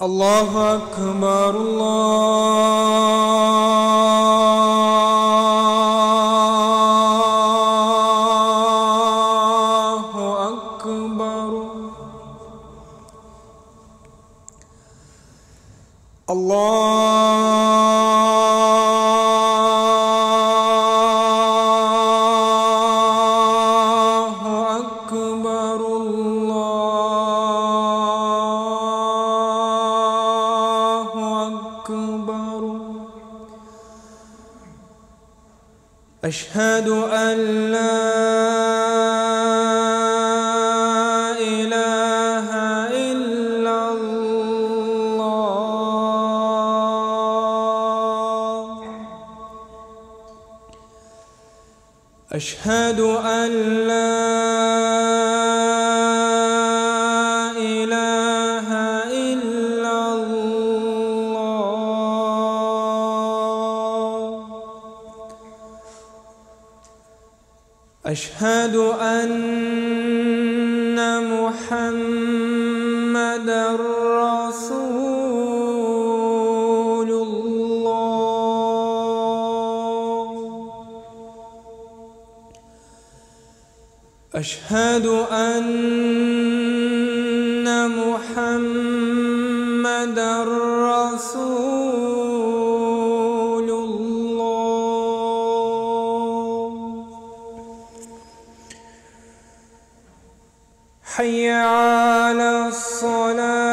الله أكبر الله أكبر الله أكبر الله أكبر أشهد أن لا إله إلا الله أشهد أن لا إله إلا الله أشهد أن محمدًا رسول الله أشهد أن محمدًا رسول الله حي على الصلاة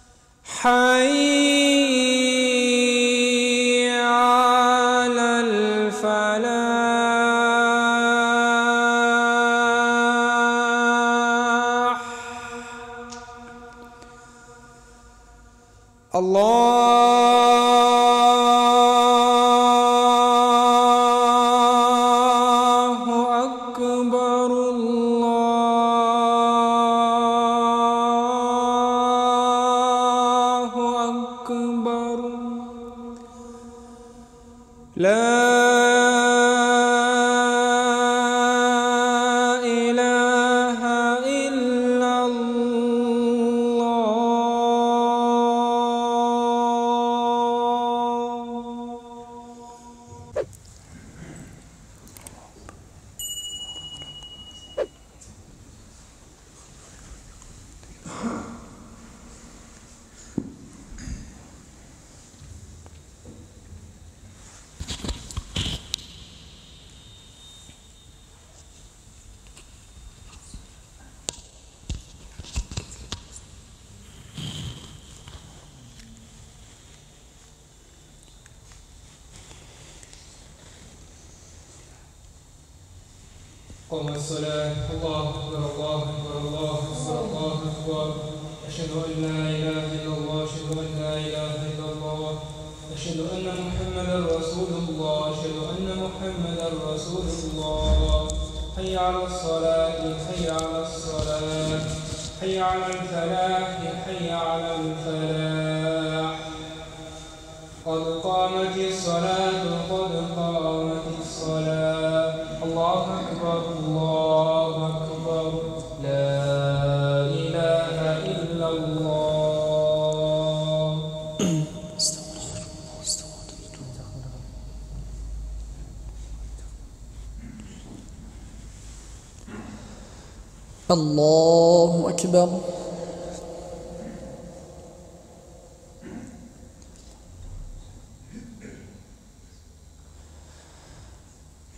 حي على الصلاة حي على الفلاح حي على الفلاح الله أكبر الله أكبر لا إله إلا الله قام الصلاة الله أكبر الله أكبر الله أكبر الله أكبر أشهد أن لا إله إلا الله أشهد أن لا إله إلا الله أشهد أن محمدا رسول الله أشهد أن محمدا رسول الله حي على الصلاة حي على الصلاة حي على الفلاح حي على الفلاح قد قامت الصلاة قد قامت الصلاة الله أكبر الله أكبر لا إله إلا الله الله أكبر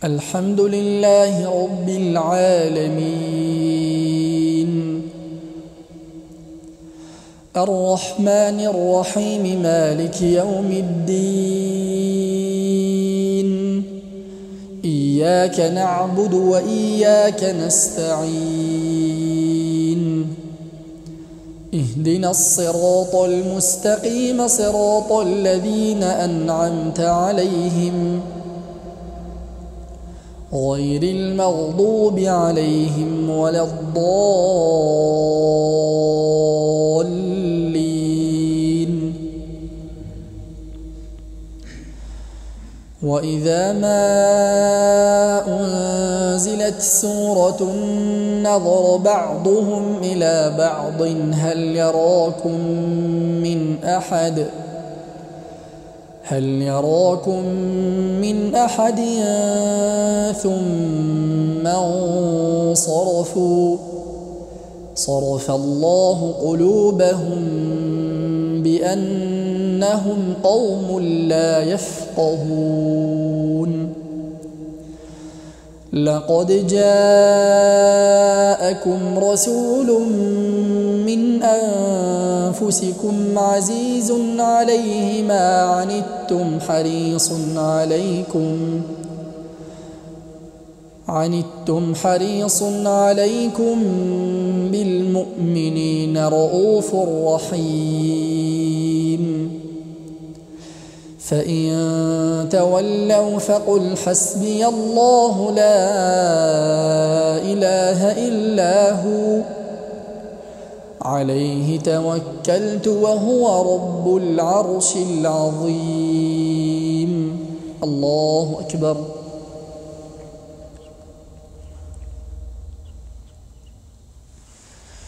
الحمد لله رب العالمين الرحمن الرحيم مالك يوم الدين إياك إياك نعبد وإياك نستعين اهدنا الصراط المستقيم صراط الذين أنعمت عليهم غير المغضوب عليهم ولا الضالين. وإذا ما أنزلت سورة نظر بعضهم إلى بعض هل يراكم من أحد ثم انصرفوا صرف الله قلوبهم بأنهم قوم لا يفقهون. لقد جاءكم رسول من أنفسكم عزيز عليه ما عنتم حريص عليكم بالمؤمنين رؤوف رحيم. فإن تولوا فقل حسبي الله لا إله إلا هو عليه توكلت وهو رب العرش العظيم. الله أكبر.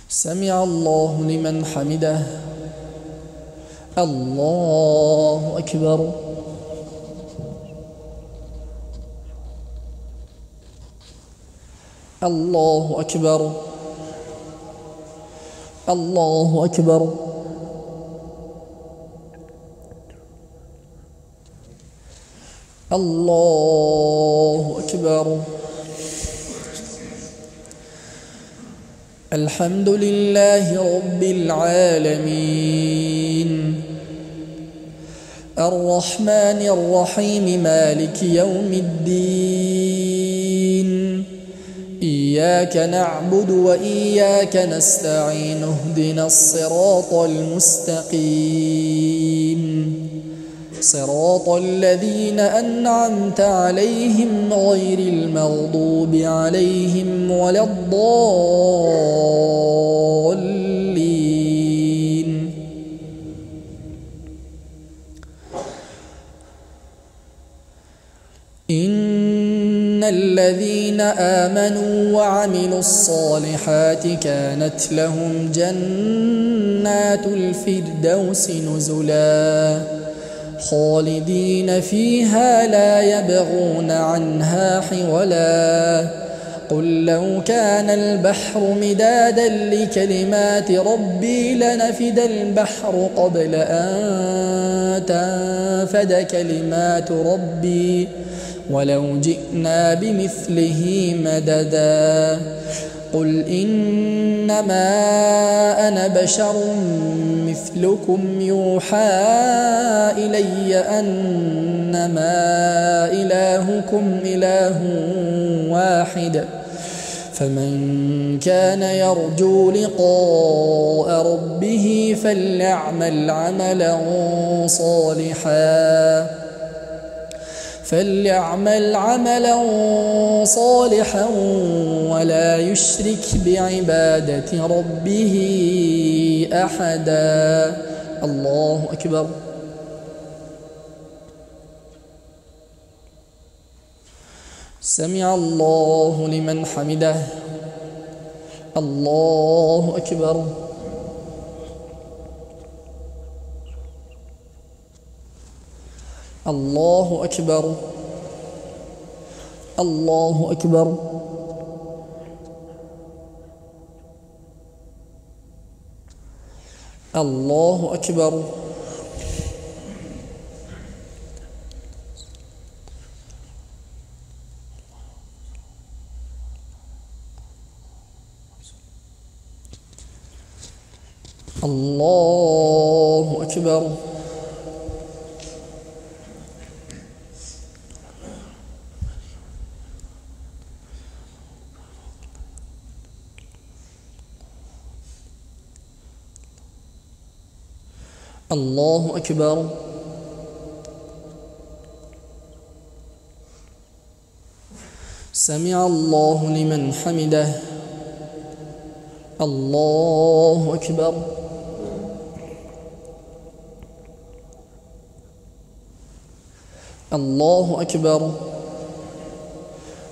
سمع الله لمن حمده. الله أكبر. الله أكبر. الله أكبر. الله أكبر. الحمد لله رب العالمين الرحمن الرحيم مالك يوم الدين إياك نعبد وإياك نستعين اهدنا الصراط المستقيم صراط الذين أنعمت عليهم غير المغضوب عليهم ولا الضالين. إن الذين آمنوا وعملوا الصالحات كانت لهم جنات الفردوس نزلا خالدين فيها لا يبغون عنها حولا. قل لو كان البحر مدادا لكلمات ربي لنفد البحر قبل أن تنفد كلمات ربي ولو جئنا بمثله مددا. قل إنما أنا بشر مثلكم يوحى إلي أنما إلهكم إله واحد فمن كان يرجو لقاء ربه فليعمل عملا صالحا ولا يشرك بعبادة ربه أحدا. الله أكبر. سمع الله لمن حمده. الله أكبر. الله أكبر. الله أكبر. الله أكبر. الله أكبر. الله أكبر. سمع الله لمن حمده. الله أكبر. الله أكبر.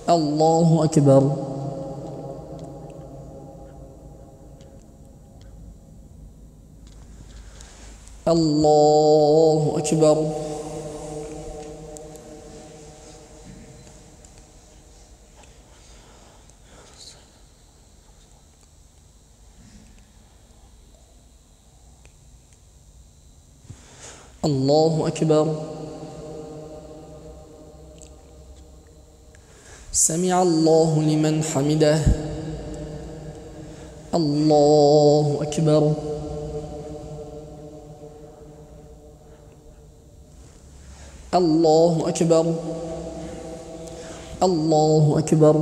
الله أكبر. الله أكبر. الله أكبر. سمع الله لمن حمده. الله أكبر. الله أكبر. الله أكبر.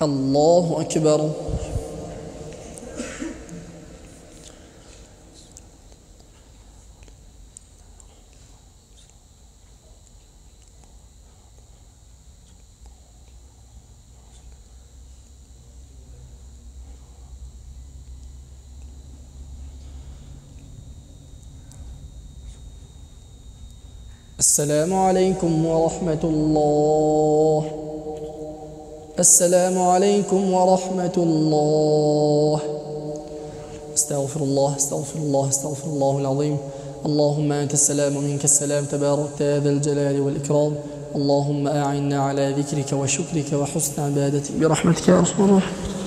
الله أكبر. السلام عليكم ورحمة الله. السلام عليكم ورحمة الله. استغفر الله استغفر الله استغفر الله العظيم. اللهم أنت السلام ومنك السلام تباركت يا ذا الجلال والإكرام. اللهم أعنا على ذكرك وشكرك وحسن عبادتك برحمتك يا أرحم الراحمين.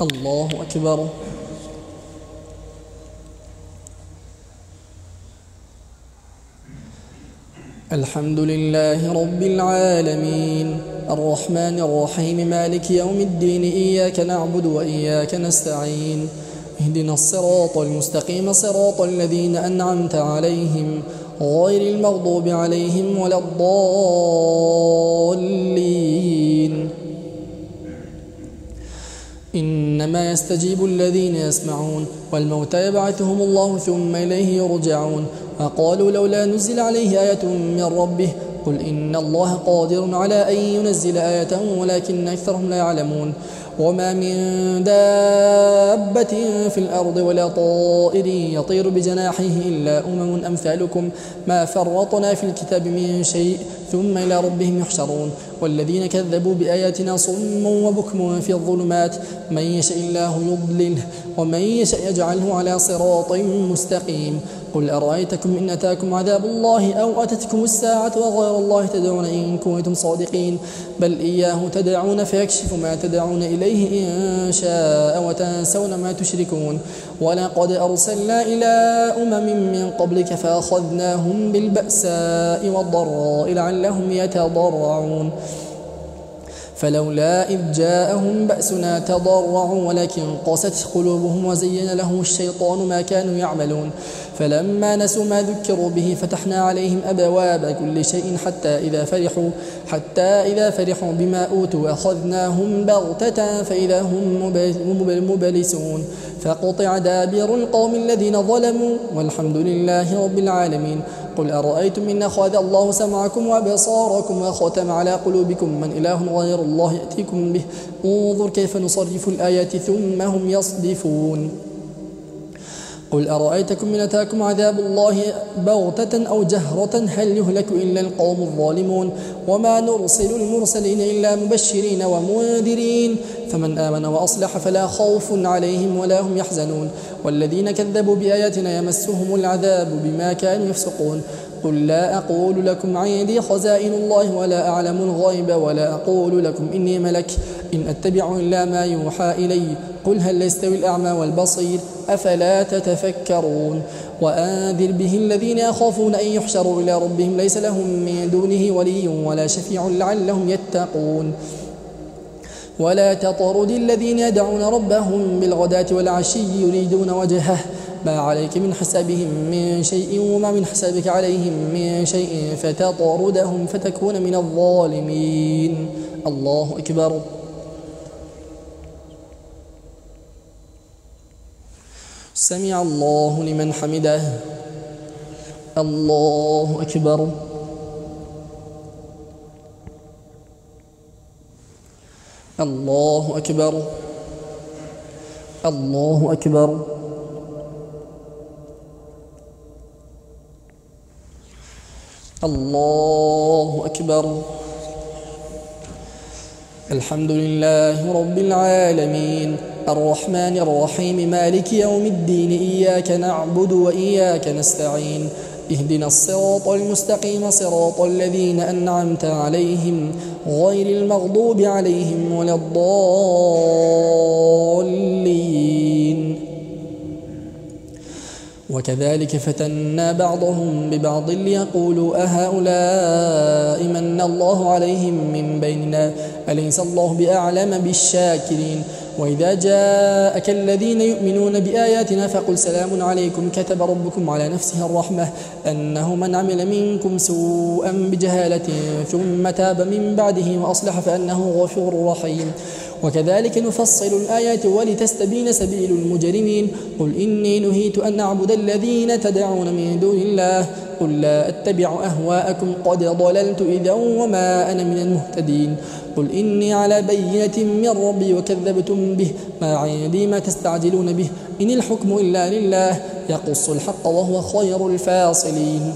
الله أكبر. الحمد لله رب العالمين الرحمن الرحيم مالك يوم الدين إياك نعبد وإياك نستعين اهدنا الصراط المستقيم صراط الذين أنعمت عليهم غير المغضوب عليهم ولا الضالين. إنما يستجيب الذين يسمعون والموتى يبعثهم الله ثم إليه يرجعون. وقالوا لولا نزل عليه آية من ربه قل إن الله قادر على أن ينزل آية ولكن أكثرهم لا يعلمون. وما من دابة في الأرض ولا طائر يطير بجناحه إلا أمم أمثالكم ما فرطنا في الكتاب من شيء ثم إلى ربهم يحشرون. والذين كذبوا بآياتنا صم وبكم في الظلمات من يشاء الله يضلله ومن يشاء يجعله على صراط مستقيم. قل أرأيتكم إن أتاكم عذاب الله أو أتتكم الساعة وغير الله تدعون إن كنتم صادقين بل إياه تدعون فيكشف ما تدعون إليه إن شاء وتنسون ما تشركون. ولقد أرسلنا إلى أمم من قبلك فأخذناهم بالبأساء والضراء لعلهم يتضرعون فلولا إذ جاءهم بأسنا تضرعوا ولكن قست قلوبهم وزين لهم الشيطان ما كانوا يعملون. فلما نسوا ما ذكروا به فتحنا عليهم أبواب كل شيء حتى إذا فرحوا بما أوتوا أخذناهم بغتة فإذا هم مبلسون فقطع دابر القوم الذين ظلموا والحمد لله رب العالمين. قل أرأيتم إن أخذ الله سمعكم وأبصاركم وختم على قلوبكم من إله غير الله يأتيكم به انظر كيف نصرف الآيات ثم هم يصدفون. قل أرأيتكم إن أتاكم عذاب الله بغتة أو جهرة هل يهلك إلا القوم الظالمون وما نرسل المرسلين إلا مبشرين ومنذرين فمن آمن وأصلح فلا خوف عليهم ولا هم يحزنون. والذين كذبوا بآياتنا يمسهم العذاب بما كانوا يفسقون. قل لا أقول لكم عندي خزائن الله ولا أعلم الغيب ولا أقول لكم إني ملك إن أتبع إلا ما يوحى إلي قل هل يستوي الأعمى والبصير أفلا تتفكرون. وأنذر به الذين يخافون أن يحشروا إلى ربهم ليس لهم من دونه ولي ولا شفيع لعلهم يتقون. ولا تطرد الذين يدعون ربهم بالغداة والعشي يريدون وجهه ما عليك من حسابهم من شيء وما من حسابك عليهم من شيء فتطردهم فتكون من الظالمين. الله أكبر. سمع الله لمن حمده. الله أكبر. الله أكبر. الله أكبر. الله أكبر. الحمد لله رب العالمين الرحمن الرحيم مالك يوم الدين إياك نعبد وإياك نستعين اهدنا الصراط المستقيم صراط الذين أنعمت عليهم غير المغضوب عليهم ولا الضالين. وكذلك فتنا بعضهم ببعض ليقولوا أهؤلاء من الله عليهم من بيننا أليس الله بأعلم بالشاكرين. وإذا جاءك الذين يؤمنون بآياتنا فقل سلام عليكم كتب ربكم على نفسه الرحمة أنه من عمل منكم سوءا بجهالة ثم تاب من بعده وأصلح فأنه غفور رحيم. وكذلك نفصل الآيات ولتستبين سبيل المجرمين. قل إني نهيت أن أعبد الذين تدعون من دون الله قل لا أتبع أهواءكم قد ضللت إذا وما أنا من المهتدين. قل إني على بينة من ربي وكذبتم به ما عندي ما تستعجلون به إن الحكم إلا لله يقص الحق وهو خير الفاصلين.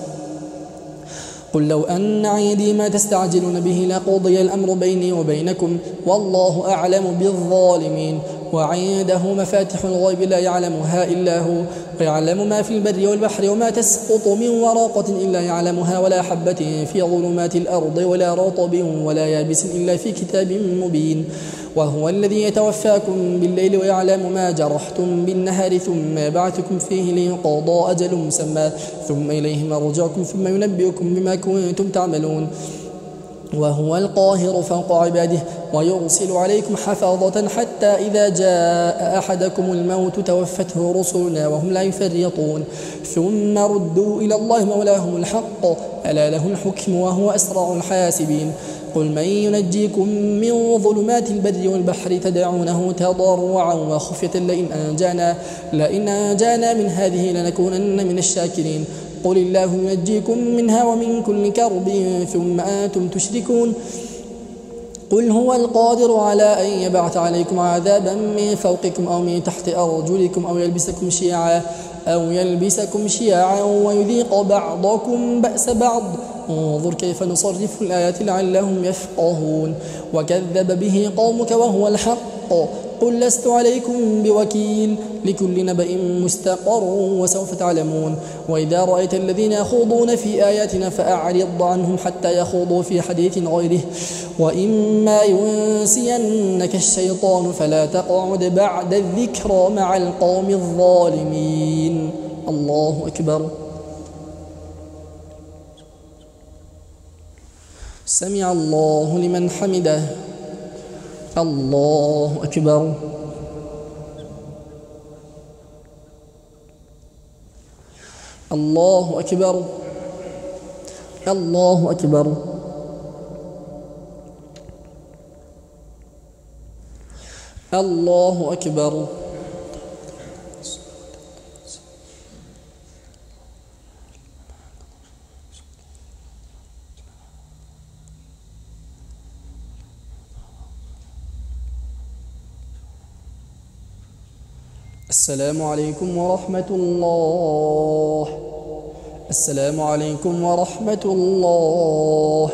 قل لو أن عندي ما تستعجلون به لقضي الأمر بيني وبينكم والله أعلم بالظالمين. وعنده مفاتح الغيب لا يعلمها إلا هو ويعلم ما في البر والبحر وما تسقط من ورقة إلا يعلمها ولا حبة في ظلمات الأرض ولا رطب ولا يابس إلا في كتاب مبين. وهو الذي يتوفاكم بالليل ويعلم ما جرحتم بالنهار ثم يبعثكم فيه ليقضى أجل مسمى ثم إليه مرجعكم ثم ينبئكم بما كنتم تعملون. وهو القاهر فوق عباده ويرسل عليكم حفظة حتى إذا جاء أحدكم الموت توفته رسلنا وهم لا يفرطون ثم ردوا إلى الله مولاهم الحق ألا له الحكم وهو أسرع الحاسبين قل من ينجيكم من ظلمات البر والبحر تدعونه تضرعا وخفية لئن أنجانا من هذه لنكونن من الشاكرين قل الله ينجيكم منها ومن كل كرب ثم أنتم تشركون قل هو القادر على أن يبعث عليكم عذابا من فوقكم أو من تحت أرجلكم أو يلبسكم شيعا ويذيق بعضكم بأس بعض انظر كيف نصرف الآيات لعلهم يفقهون وكذب به قومك وهو الحق قل لست عليكم بوكيل لكل نبأ مستقر وسوف تعلمون وإذا رأيت الذين يخوضون في آياتنا فأعرض عنهم حتى يخوضوا في حديث غيره وإما ينسينك الشيطان فلا تقعد بعد الذكرى مع القوم الظالمين الله أكبر سمع الله لمن حمده الله أكبر الله أكبر الله أكبر الله أكبر السلام عليكم ورحمة الله السلام عليكم ورحمة الله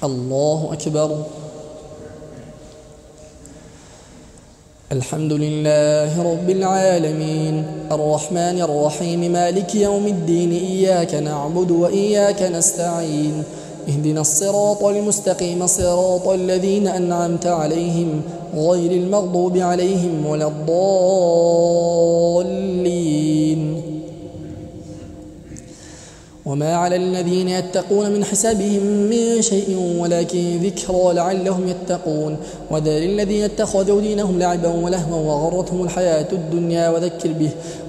الله أكبر الحمد لله رب العالمين الرحمن الرحيم مالك يوم الدين إياك نعبد وإياك نستعين اهدنا الصراط المستقيم صراط الذين أنعمت عليهم غير المغضوب عليهم ولا الضالين وما على الذين يتقون من حسابهم من شيء ولكن ذكرى لعلهم يتقون وذر الذين اتخذوا دينهم لعبا ولهوا وغرتهم الحياة الدنيا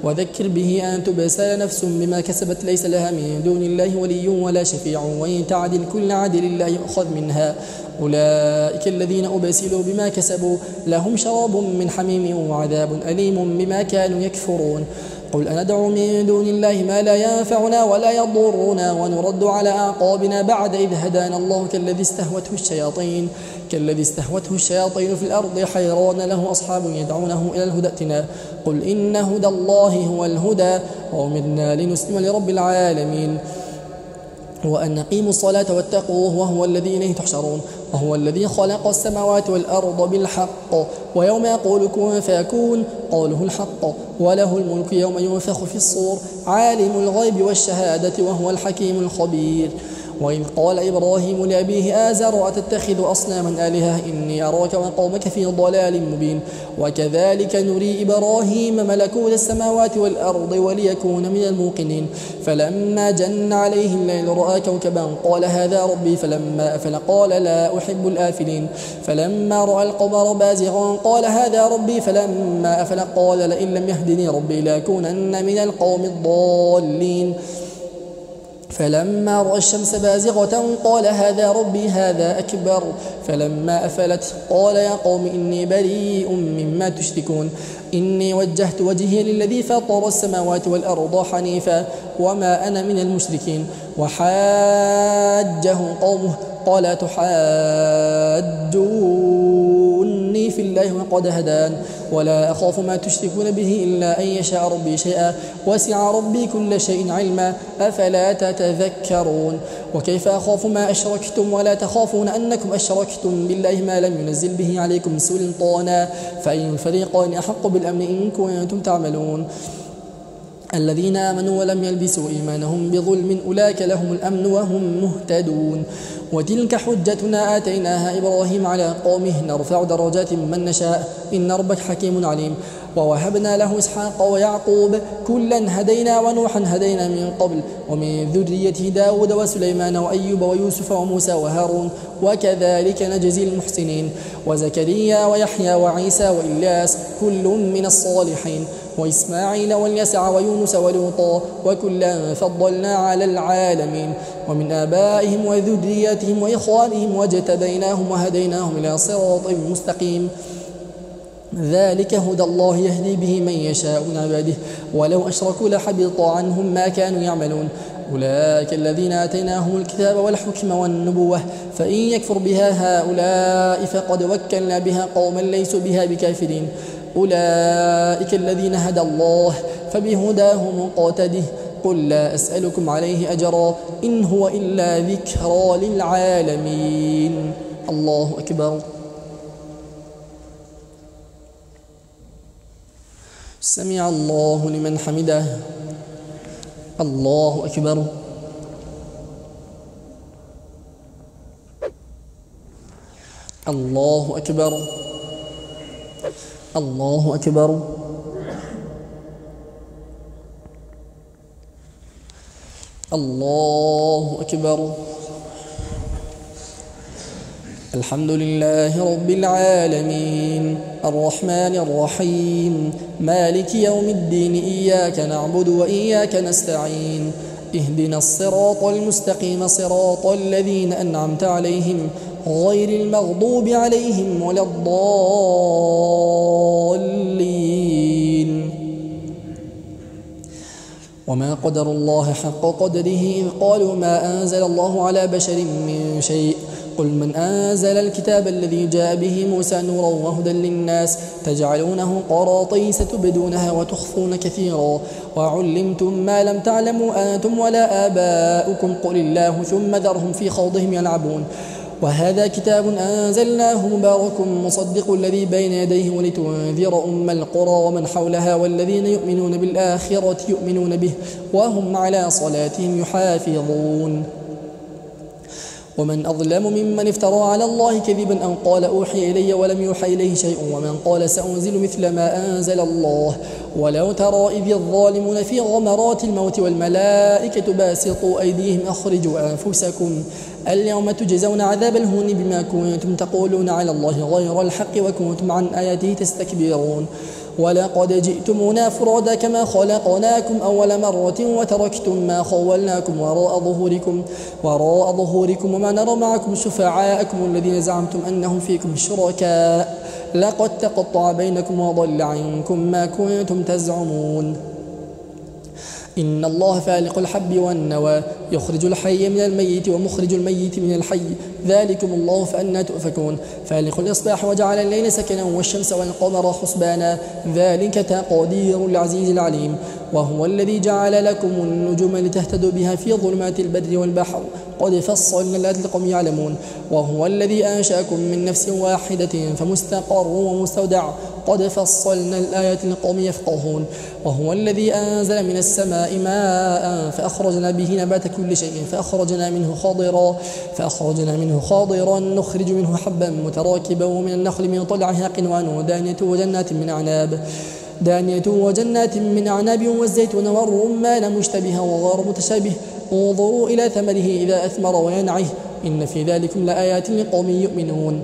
وذكر به أن تبسى نفس بما كسبت ليس لها من دون الله ولي ولا شفيع وإن تعدل كل عدل لا يؤخذ منها أولئك الذين أبسلوا بما كسبوا لهم شراب من حميم وعذاب أليم بما كانوا يكفرون قل أندعو من دون الله ما لا ينفعنا ولا يضرنا ونرد على أعقابنا بعد إذ هدانا الله كالذي استهوته الشياطين في الأرض حيران له أصحاب يدعونه إلى الهدى ائتنا قل إن هدى الله هو الهدى وأمرنا لنسلم لرب العالمين وأن أقيموا الصلاة واتقوه وهو الذي إليه تحشرون وهو الذي خلق السماوات والأرض بالحق ويوم يقول كن فيكون قوله الحق وله الملك يوم ينفخ في الصور عالم الغيب والشهادة وهو الحكيم الخبير وإذ قال إبراهيم لأبيه آزر أتتخذ أصناما آلهة إني أراك وقومك في ضلال مبين وكذلك نري إبراهيم ملكوت السماوات والأرض وليكون من الموقنين فلما جن عليه الليل رأى كوكبا قال هذا ربي فلما أفل قال لا أحب الآفلين فلما رأى القمر بازغا قال هذا ربي فلما أفل قال لئن لم يهدني ربي لأكونن من القوم الضالين فلما رأى الشمس بازغة قال هذا ربي هذا أكبر فلما أفلت قال يا قوم إني بريء مما تشركون إني وجهت وجهي للذي فطر السماوات والأرض حنيفا وما أنا من المشركين وحاجه قومه قال تحاجوني في الله وقد هدان ولا أخاف ما تشركون به إلا أن يشاء ربي شيئا وسع ربي كل شيء علما أفلا تتذكرون وكيف أخاف ما أشركتم ولا تخافون أنكم أشركتم بالله ما لم ينزل به عليكم سلطانا فأي الفريقين أحق بالأمن إن كنتم تعملون الذين آمنوا ولم يلبسوا إيمانهم بظلم أولئك لهم الأمن وهم مهتدون. وتلك حجتنا آتيناها إبراهيم على قومه نرفع درجات من نشاء إن ربك حكيم عليم. ووهبنا له إسحاق ويعقوب كلا هدينا ونوحا هدينا من قبل ومن ذريته داود وسليمان وأيوب ويوسف وموسى وهارون وكذلك نجزي المحسنين. وزكريا ويحيى وعيسى وإلياس كل من الصالحين وإسماعيل واليسع ويونس ولوطا وكلا فضلنا على العالمين. ومن آبائهم وذرياتهم وإخوانهم واجتبيناهم وهديناهم إلى صراط مستقيم. ذلك هدى الله يهدي به من يشاء من عباده ولو أشركوا لحبط عنهم ما كانوا يعملون. أولئك الذين آتيناهم الكتاب والحكم والنبوة فإن يكفر بها هؤلاء فقد وكلنا بها قوما ليسوا بها بكافرين. أولئك الذين هدى الله فبهداه مقتده. قل لا أسألكم عليه أجرا إن هو إلا ذكرى للعالمين. الله أكبر. سمع الله لمن حمده. الله أكبر. الله أكبر. الله أكبر. الله أكبر. الحمد لله رب العالمين الرحمن الرحيم مالك يوم الدين إياك نعبد وإياك نستعين اهدنا الصراط المستقيم صراط الذين أنعمت عليهم غير المغضوب عليهم ولا الضالين. وما قدر الله حق قدره إذ قالوا ما أنزل الله على بشر من شيء قل من أنزل الكتاب الذي جاء به موسى نورا وهدى للناس تجعلونه قراطيس تبدونها وتخفون كثيرا وعلمتم ما لم تعلموا أنتم ولا آباؤكم قل الله ثم ذرهم في خوضهم يلعبون. وهذا كتاب أنزلناه مبارك مصدق الذي بين يديه ولتنذر أم القرى ومن حولها والذين يؤمنون بالآخرة يؤمنون به وهم على صلاتهم يحافظون. ومن أظلم ممن افترى على الله كذبا أو قال أوحي إلي ولم يوحى إليه شيء ومن قال سأنزل مثل ما أنزل الله. ولو ترى إذ الظالمون في غمرات الموت والملائكة باسطوا أيديهم أخرجوا أنفسكم اليوم تجزون عذاب الهون بما كنتم تقولون على الله غير الحق وكنتم عن آياته تستكبرون. ولقد جئتمونا فرادا كما خلقناكم أول مرة وتركتم ما خولناكم وراء ظهوركم وما نرى معكم شفعاءكم الذين زعمتم أنهم فيكم شركاء لقد تقطع بينكم وضل عنكم ما كنتم تزعمون. إن الله فالق الحب والنوى يخرج الحي من الميت ومخرج الميت من الحي ذلكم الله فأنى تؤفكون. فالق الإصباح وجعل الليل سكنا والشمس والقمر حسبانا ذلك تقدير العزيز العليم. وهو الذي جعل لكم النجوم لتهتدوا بها في ظلمات البر والبحر قد فصلنا الآيات لقوم يعلمون. وهو الذي أنشأكم من نفس واحدة فمستقر ومستودع قد فصلنا الآيات لقوم يفقهون. وهو الذي أنزل من السماء ماء فأخرجنا به نبات كل شيء فأخرجنا منه خاضرا نخرج منه حبا متراكبا ومن النخل من طلعها قنوان دانية وجنات من أعناب والزيتون والرمان مشتبها وغير متشابه انظروا إلى ثمره إذا أثمر وينعه إن في ذلكم لآيات لقوم يؤمنون.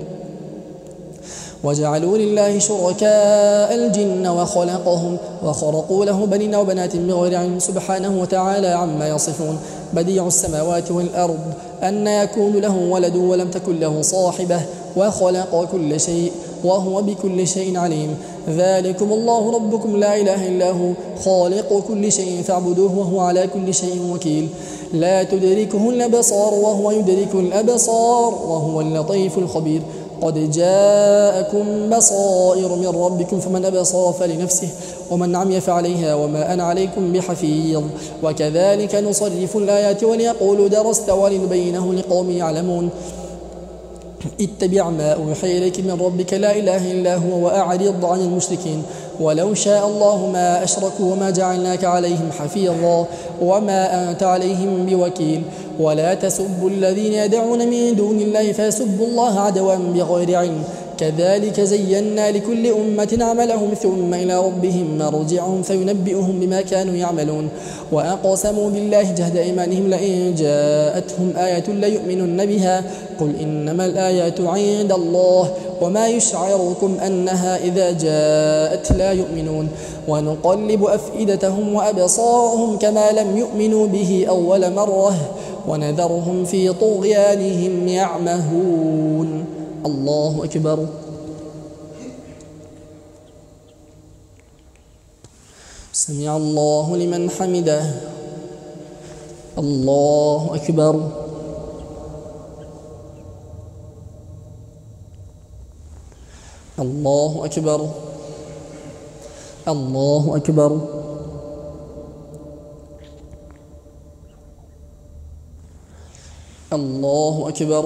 وجعلوا لله شركاء الجن وخلقهم وخرقوا له بنين وبنات بغير علم سبحانه وتعالى عما يصفون. بديع السماوات والأرض أن يكون له ولد ولم تكن له صاحبة وخلق كل شيء وهو بكل شيء عليم. ذلكم الله ربكم لا إله إلا هو خالق كل شيء فاعبدوه وهو على كل شيء وكيل. لا تدركه الأبصار وهو يدرك الأبصار وهو اللطيف الخبير. قد جاءكم بصائر من ربكم فمن أبصر فلنفسه ومن عمي فعليها وما أنا عليكم بحفيظ. وكذلك نصرف الآيات وليقولوا درست ولنبينه لقوم يعلمون. اتبع ما أوحي إليك من ربك لا إله إلا هو وأعرض عن المشركين. ولو شاء الله ما أشركوا وما جعلناك عليهم حفيظا وما أنت عليهم بوكيل ولا تسبوا الذين يدعون من دون الله فيسبوا الله عدوا بغير علم كذلك زينا لكل أمة عملهم ثم إلى ربهم مرجعهم فينبئهم بما كانوا يعملون وأقسموا بالله جهد أيمانهم لئن جاءتهم آية ليؤمنن بها قل إنما الآيات عند الله وما يشعركم أنها إذا جاءت لا يؤمنون ونقلب أفئدتهم وأبصارهم كما لم يؤمنوا به أول مرة ونذرهم في طغيانهم يعمهون. الله أكبر. سمع الله لمن حمده. الله أكبر. الله أكبر. الله أكبر. الله أكبر.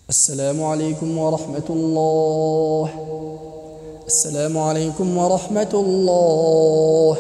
السلام عليكم ورحمة الله. السلام عليكم ورحمة الله.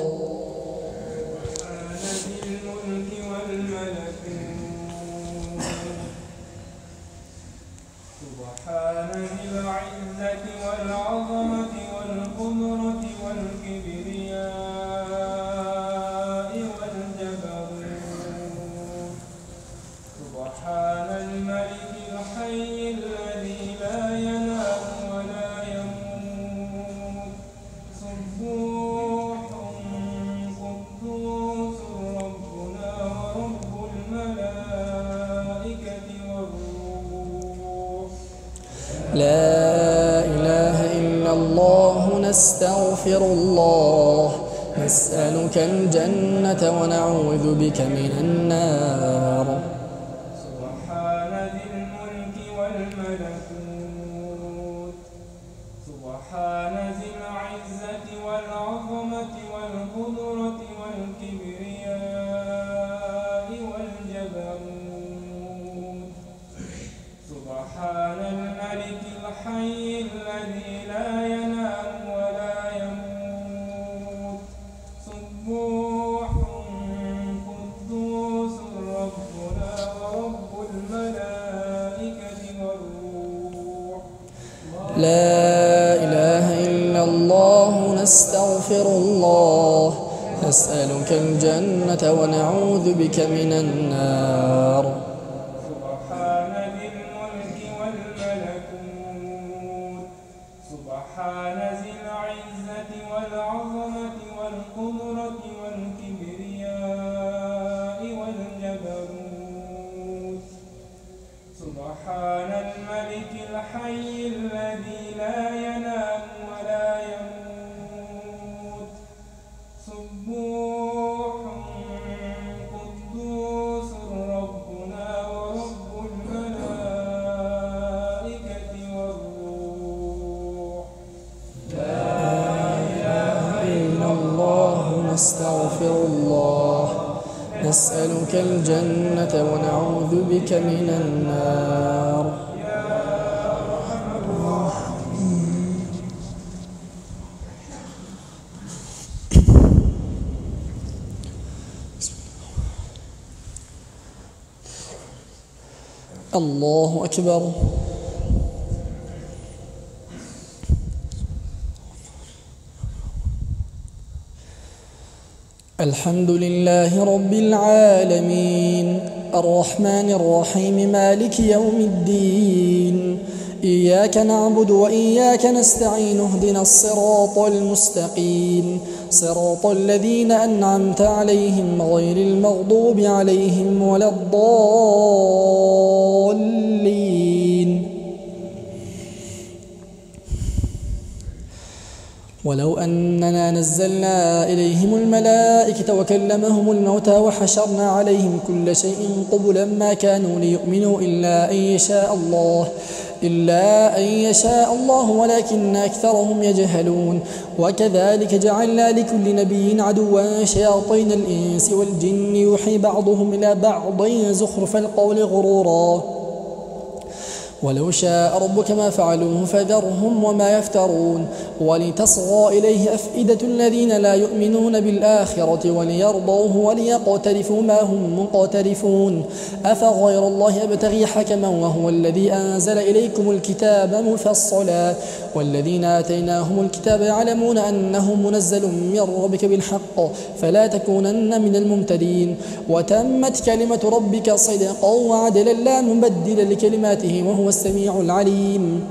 لا إله إلا الله. نستغفر الله. نسألك الجنة ونعوذ بك من النار. سبحان ذي الملك والملكوت سبحان ذي العزة والعظمة والقدرة والكبرياء والجبروت سبحان الملك الحي الذي لا ينام ولا يموت سبوح قدوس ربنا ورب الملائكة والروح. لا إله إلا الله. نستغفر الله. نسألك الجنة ونعوذ بك من النار. سبحان ذي الملك والملكوت سبحان ذي العزة والعظمة والقدرة والكبرياء والجبروت سبحان الملك الحي الذي لا ينام ولا يموت سبوح قدوس ربنا ورب الملائكة والروح. لا إله إلا الله. نستغفر الله. نسألك الجنة ونعوذ بك من النار. الله أكبر. الحمد لله رب العالمين الرحمن الرحيم مالك يوم الدين إياك نعبد وإياك نستعين اهدنا الصراط المستقيم صراط الذين أنعمت عليهم غير المغضوب عليهم ولا الضالين. ولو أننا نزلنا إليهم الملائكة وكلمهم الموتى وحشرنا عليهم كل شيء قبلا ما كانوا ليؤمنوا إلا أن يشاء الله إلا أن يشاء الله ولكن أكثرهم يجهلون وكذلك جعلنا لكل نبي عدوا شياطين الإنس والجن يوحي بعضهم إلى بعض زخرف القول غرورا ولو شاء ربك ما فعلوه فذرهم وما يفترون ولتصغى إليه أفئدة الذين لا يؤمنون بالآخرة وليرضوه وليقترفوا ما هم مقترفون أفغير الله أبتغي حكما وهو الذي أنزل إليكم الكتاب مفصلا والذين آتيناهم الكتاب يعلمون أنه منزل من ربك بالحق فلا تكونن من الممتدين وتمت كلمة ربك صدقا وعدلا لا مبدل لكلماته وهو السميع العليم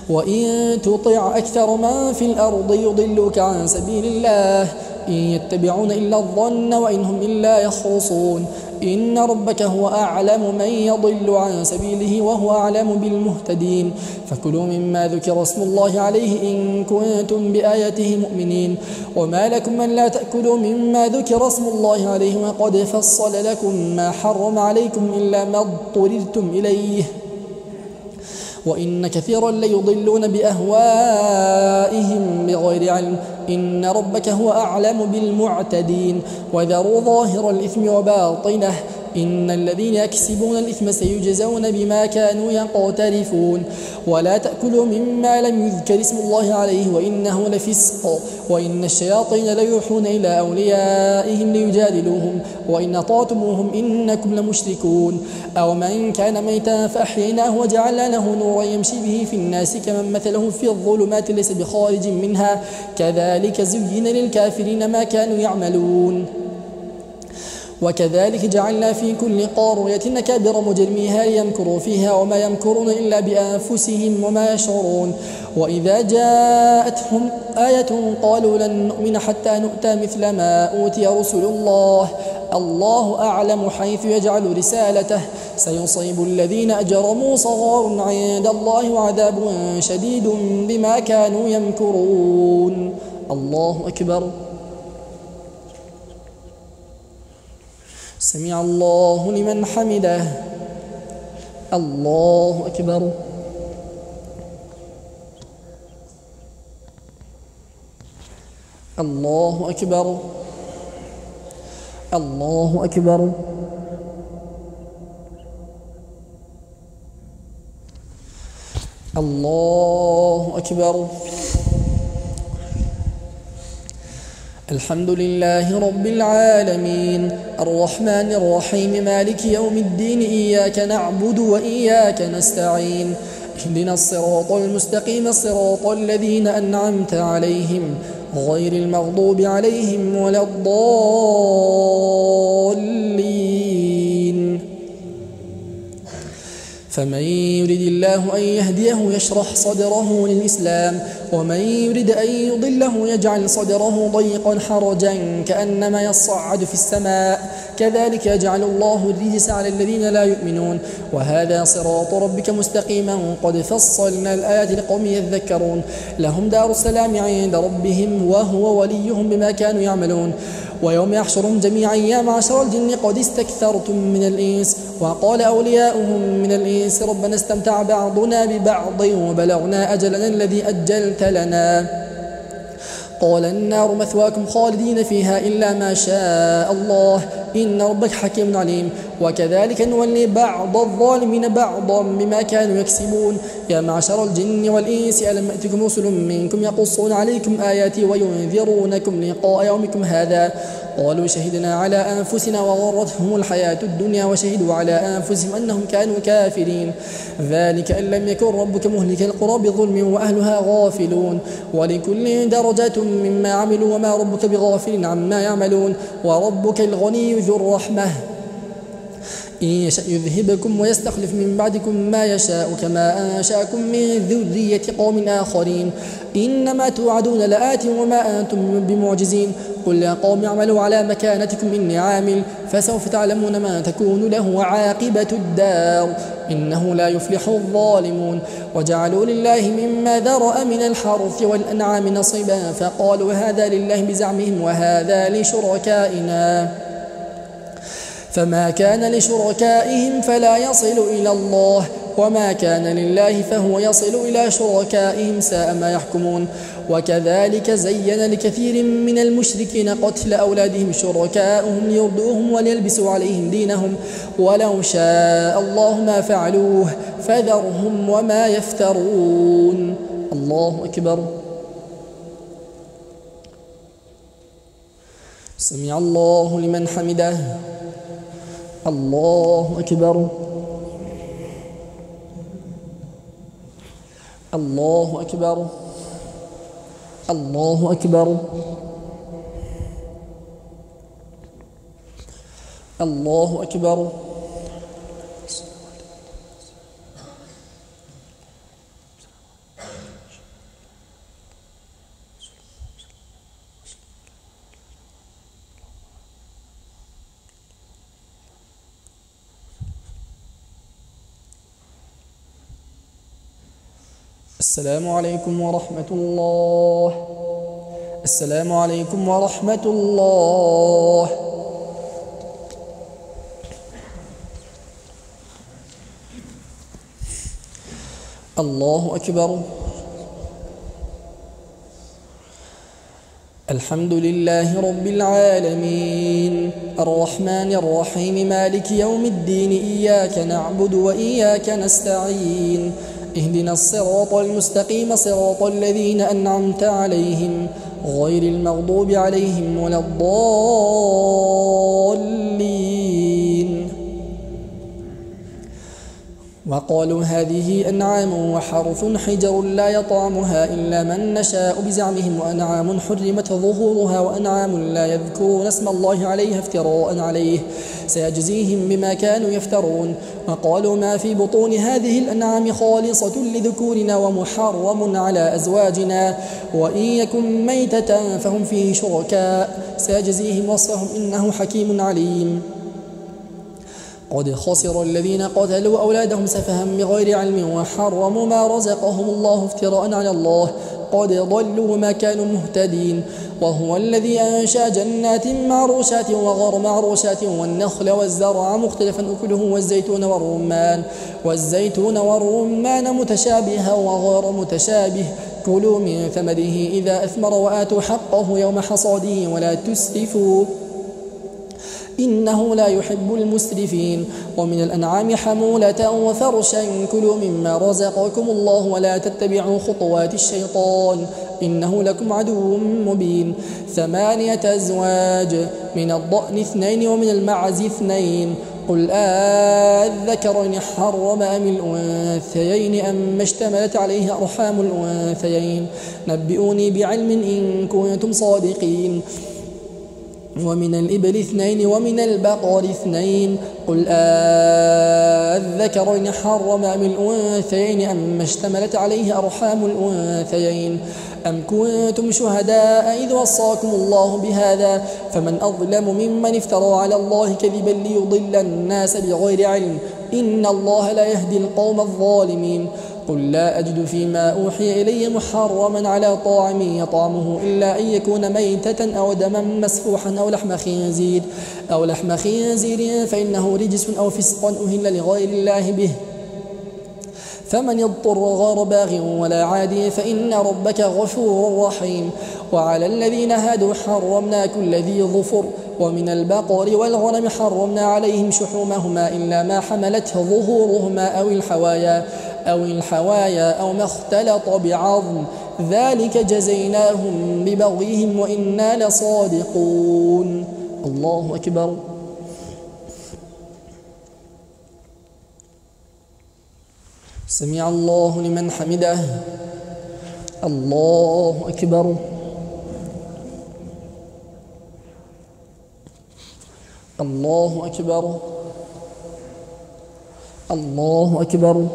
وإن تطع أكثر من في الأرض يضلوك عن سبيل الله إن يتبعون إلا الظن وإن هم إلا يخرصون إن ربك هو أعلم من يضل عن سبيله وهو أعلم بالمهتدين فكلوا مما ذكر اسم الله عليه إن كنتم بآياته مؤمنين وما لكم من لا تأكلوا مما ذكر اسم الله عليه وقد فصل لكم ما حرم عليكم إلا ما اضطررتم إليه وإن كثيرا ليضلون بأهوائهم بغير علم إن ربك هو أعلم بالمعتدين وذروا ظاهر الإثم وباطنه إن الذين يكسبون الإثم سيجزون بما كانوا يقترفون ولا تأكلوا مما لم يذكر اسم الله عليه وإنه لفسق وإن الشياطين ليوحون إلى أوليائهم ليجادلوهم وإن أطعتموهم إنكم لمشركون أو من كان ميتا فأحييناه وجعلنا له نورا يمشي به في الناس كمن مثله في الظلمات ليس بخارج منها كذلك زين للكافرين ما كانوا يعملون وكذلك جعلنا في كل قرية أكابر مجرميها ليمكروا فيها وما يمكرون إلا بأنفسهم وما يشعرون وإذا جاءتهم آية قالوا لن نؤمن حتى نؤتى مثل ما أوتي رسل الله أعلم حيث يجعل رسالته سيصيب الذين أجرموا صغار عند الله وعذاب شديد بما كانوا يمكرون الله أكبر سمع الله لمن حمده الله أكبر الله أكبر الله أكبر الله أكبر الحمد لله رب العالمين الرحمن الرحيم مالك يوم الدين إياك نعبد وإياك نستعين اهدنا الصراط المستقيم صراط الذين أنعمت عليهم غير المغضوب عليهم ولا الضالين فمن يرد الله أن يهديه يشرح صدره للإسلام ومن يرد أن يضله يجعل صدره ضيقا حرجا كأنما يصعد في السماء كذلك يجعل الله الرجس على الذين لا يؤمنون وهذا صراط ربك مستقيما قد فصلنا الآيات لقوم يذكرون لهم دار السلام عند ربهم وهو وليهم بما كانوا يعملون ويوم يحشرهم جميعا يا معشر الجن قد استكثرتم من الإنس وقال أولياؤهم من الإنس ربنا استمتع بعضنا ببعض وبلغنا أجلنا الذي أجلت لنا قال النار مثواكم خالدين فيها إلا ما شاء الله إن ربك حكيم عليم وكذلك نولي بعض الظالمين بعضا بما كانوا يكسبون يا معشر الجن والإنس ألم يأتكم رسل منكم يقصون عليكم آياتي وينذرونكم لقاء يومكم هذا قالوا شهدنا على أنفسنا وغرتهم الحياة الدنيا وشهدوا على أنفسهم أنهم كانوا كافرين ذلك أن لم يكن ربك مهلك القرى بظلم وأهلها غافلون ولكل درجات مما عملوا وما ربك بغافل عما يعملون وربك الغني ذو الرحمة إن يشأ يذهبكم ويستخلف من بعدكم ما يشاء كما أنشأكم من ذرية قوم آخرين إنما توعدون لآت وما أنتم بمعجزين قل يا قوم اعملوا على مكانتكم إني عامل فسوف تعلمون ما تكون له عاقبة الدار إنه لا يفلح الظالمون وجعلوا لله مما ذرأ من الحرث والأنعام نصيبا فقالوا هذا لله بزعمهم وهذا لشركائنا فما كان لشركائهم فلا يصل إلى الله وما كان لله فهو يصل إلى شركائهم ساء ما يحكمون. وكذلك زين لكثير من المشركين قتل أولادهم شركاؤهم ليردوهم وليلبسوا عليهم دينهم ولو شاء الله ما فعلوه فذرهم وما يفترون. الله أكبر. سمع الله لمن حمده. الله أكبر. الله أكبر. الله أكبر. الله أكبر. السلام عليكم ورحمة الله. السلام عليكم ورحمة الله. الله أكبر. الحمد لله رب العالمين الرحمن الرحيم مالك يوم الدين إياك نعبد وإياك نستعين اهدنا الصراط المستقيم صراط الذين أنعمت عليهم غير المغضوب عليهم ولا الضالين. وقالوا هذه أنعام وحرث حجر لا يطعمها إلا من نشاء بزعمهم وأنعام حرمت ظهورها وأنعام لا يذكرون اسم الله عليها افتراء عليه سيجزيهم بما كانوا يفترون. وقالوا ما في بطون هذه الأنعام خالصة لذكورنا ومحرم على أزواجنا وإن يكن ميتة فهم فيه شركاء سيجزيهم وصفهم إنه حكيم عليم. قد خسر الذين قتلوا أولادهم سفها بغير علم وحرموا ما رزقهم الله افتراء على الله قد ضلوا وما كانوا مهتدين. وهو الذي أنشأ جنات معروشات وغير معروشات والنخل والزرع مختلفا أكله والزيتون والرمان متشابها وغير متشابه كلوا من ثمره إذا أثمر وآتوا حقه يوم حصاده ولا تسرفوا إنه لا يحب المسرفين. ومن الأنعام حمولة وفرشا كلوا مما رزقكم الله ولا تتبعوا خطوات الشيطان إنه لكم عدو مبين. 8 أزواج من الضأن 2 ومن المعز 2 قل الذكرين حرم أم الأنثيين أم اشتملت عليه أرحام الأنثيين نبئوني بعلم إن كنتم صادقين. ومن الإبل 2 ومن البقر 2 قل الذكرين حرم أم الأنثيين أم اشتملت عليه أرحام الأنثيين أم كنتم شهداء إذ وصاكم الله بهذا فمن أظلم ممن افترى على الله كذبا ليضل الناس بغير علم إن الله لا يهدي القوم الظالمين. قل لا أجد فيما أوحي إلي محرما على طاعم يطعمه إلا أن يكون ميتة أو دما مسفوحا أو لحم خنزير فإنه رجس أو فسق أهل لغير الله به فمن يضطر غير باغ ولا عاد فإن ربك غفور رحيم. وعلى الذين هادوا حرمنا كل ذي ظفر ومن البقر والغنم حرمنا عليهم شحومهما إلا ما حملت ظهورهما أو الحوايا أو ما اختلط بعظم ذلك جزيناهم ببغيهم وإنا لصادقون. الله أكبر. سمع الله لمن حمده. الله أكبر. الله أكبر. الله أكبر.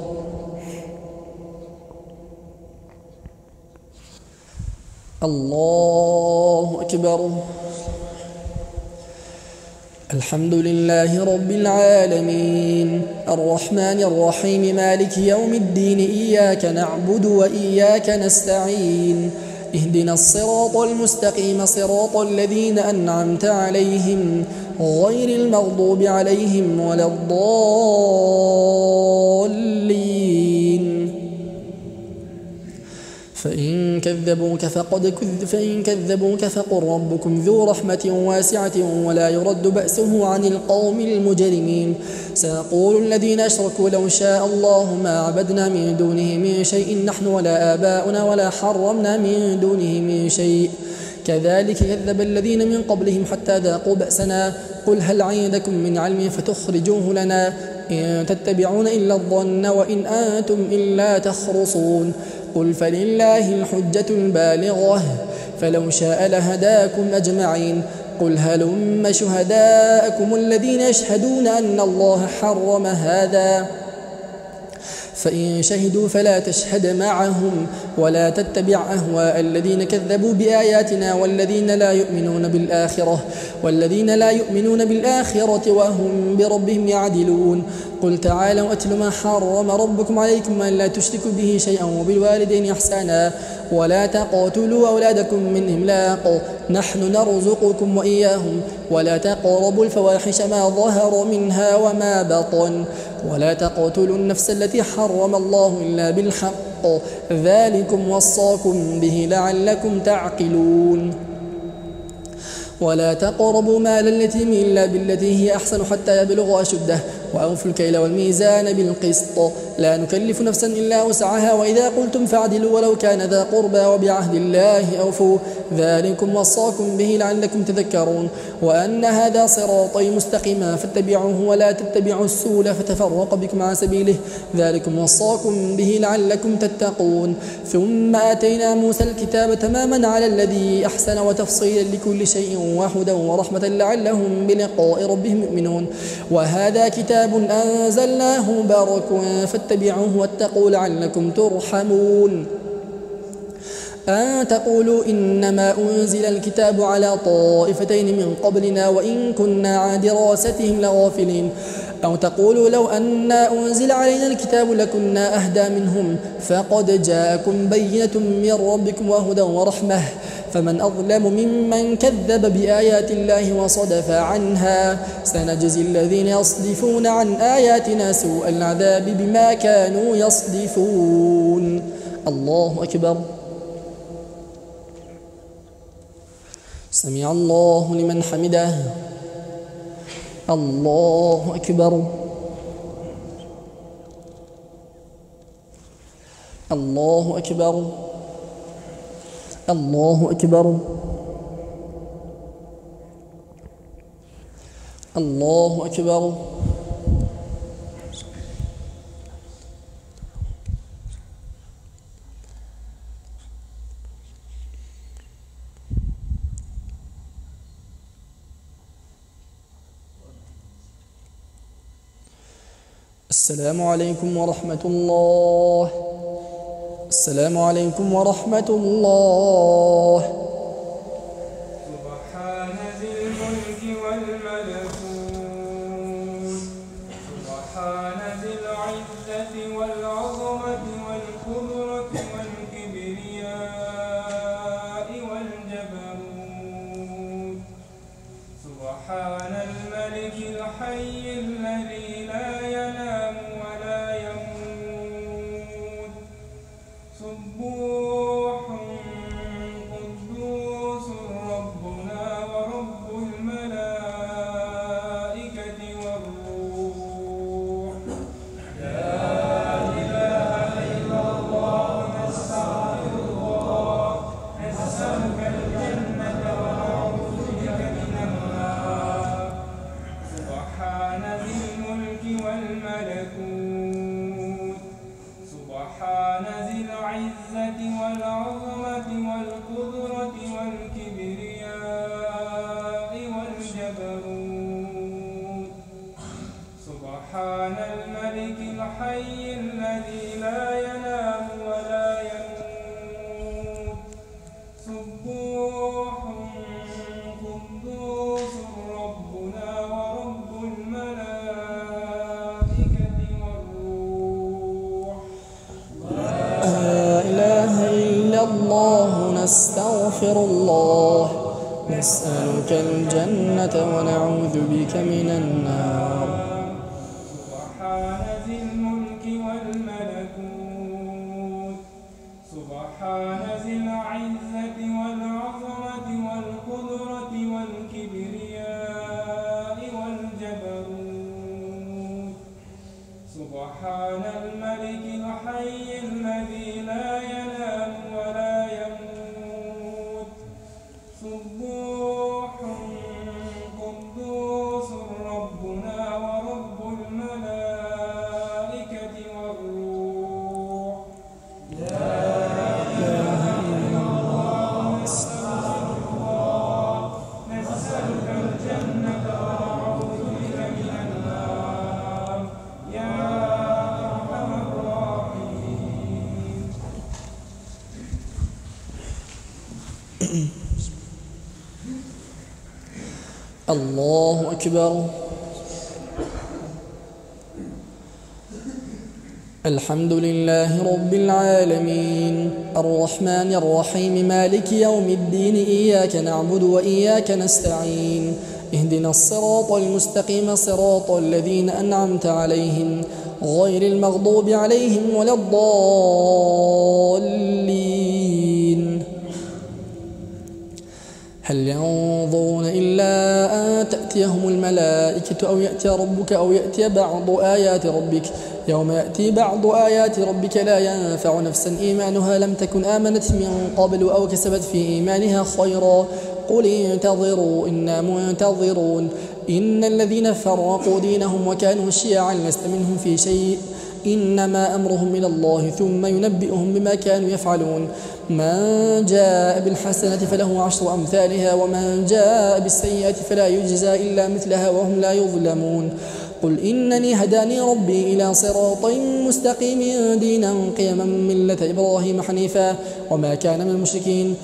الله أكبر. الحمد لله رب العالمين الرحمن الرحيم مالك يوم الدين إياك نعبد وإياك نستعين اهدنا الصراط المستقيم صراط الذين أنعمت عليهم غير المغضوب عليهم ولا الضالين. فإن كذبوك فقل ربكم ذو رحمة واسعة ولا يرد بأسه عن القوم المجرمين. سيقول الذين أشركوا لو شاء الله ما عبدنا من دونه من شيء نحن ولا آباؤنا ولا حرمنا من دونه من شيء كذلك كذب الذين من قبلهم حتى ذاقوا بأسنا. قل هل عندكم من علم فتخرجوه لنا إن تتبعون إلا الظن وإن أنتم إلا تخرصون. قل فلله الحجة البالغة فلو شاء لهداكم أجمعين. قل هلم شهداءكم الذين يشهدون أن الله حرم هذا فإن شهدوا فلا تشهد معهم ولا تتبع أهواء الذين كذبوا بآياتنا والذين لا يؤمنون بالآخرة وهم بربهم يعدلون. قل تعالوا أتل ما حرم ربكم عليكم أن لا تشركوا به شيئا وبالوالدين إحسانا ولا تقتلوا أولادكم من إملاق نحن نرزقكم وإياهم ولا تقربوا الفواحش ما ظهر منها وما بطن ولا تقتلوا النفس التي حرم الله إلا بالحق ذلكم وصاكم به لعلكم تعقلون. ولا تقربوا مال اليتيم إلا بالتي هي أحسن حتى يبلغ أشده وأوفوا الكيل والميزان بالقسط لا نكلف نفسا إلا وسعها وإذا قلتم فاعدلوا ولو كان ذا قربى وبعهد الله أوفوا ذلكم وصاكم به لعلكم تذكرون. وأن هذا صراطي مستقيما فاتبعوه ولا تتبعوا السبل فتفرق بكم عن سبيله ذلكم وصاكم به لعلكم تتقون. ثم آتينا موسى الكتاب تماما على الذي أحسن وتفصيلا لكل شيء وهدى ورحمة لعلهم بلقاء ربهم يؤمنون. وهذا كتاب أنزلناه مبارك فاتبعوه واتقوا لعلكم ترحمون. أن تقولوا إنما أنزل الكتاب على طائفتين من قبلنا وإن كنا عن دراستهم لغافلين أو تقولوا لو أنا أنزل علينا الكتاب لكنا أهدى منهم فقد جاءكم بينة من ربكم وهدى ورحمة فمن أظلم ممن كذب بآيات الله وصدف عنها سنجزي الذين يصدفون عن آياتنا سوء العذاب بما كانوا يصدفون. الله أكبر. سمع الله لمن حمده. الله أكبر. الله أكبر. الله أكبر. الله أكبر. السلام عليكم ورحمة الله. السلام عليكم ورحمة الله. سبحان ذي الملك والملكوت سبحان ذي العزة والعظمة والقدرة والكبرياء والجبروت سبحان الملك الحي الذي لا ينام ولا يموت سبوح قدوس ربنا ورب الملائكة والروح لا إله إلا الله نستغفر الله نسألك الجنة ونعوذ بك من النار سبحان ذي الملك والملكوت سبحان ذي العزة والعظمة والقدرة والكبرياء والجبروت سبحان الملك الحي الذي لا ينام ولا يموت سبوح قدوس ربنا ورب الملائكة والروح لا إله إلا الله ونستغفر الله نسألك الجنة ونعوذ بك من النار سبحان ذي الملك والملكوت سبحان ذي العزة والعظمة والقدرة والكبرياء والجبروت سبحان الملك الحي الذي لا ينام ولا يموت سبوح قدوس ربنا ورب الملائكة والروح لا إله إلا الله نستغفرك نسألك الجنة ونعوذ بك من النار يا أرحم الراحمين. الله أكبر. الحمد لله رب العالمين الرحمن الرحيم مالك يوم الدين إياك نعبد وإياك نستعين اهدنا الصراط المستقيم صراط الذين أنعمت عليهم غير المغضوب عليهم ولا الضالين. هل ينظرون إلا أن تأتيهم الملائكة أو يأتي ربك أو يأتي بعض آيات ربك يوم يأتي بعض آيات ربك لا ينفع نفسا إيمانها لم تكن آمنت من قبل أو كسبت في إيمانها خيرا قل انتظروا إنا منتظرون إن الذين فرقوا دينهم وكانوا شيعا لست منهم في شيء إنما أمرهم إلى الله ثم ينبئهم بما كانوا يفعلون من جاء بالحسنة فله 10 أمثالها ومن جاء بالسيئة فلا يجزى إلا مثلها وهم لا يظلمون قل إنني هداني ربي إلى صراط مستقيم دينا قيما ملة إبراهيم حنيفا وما كان من المشركين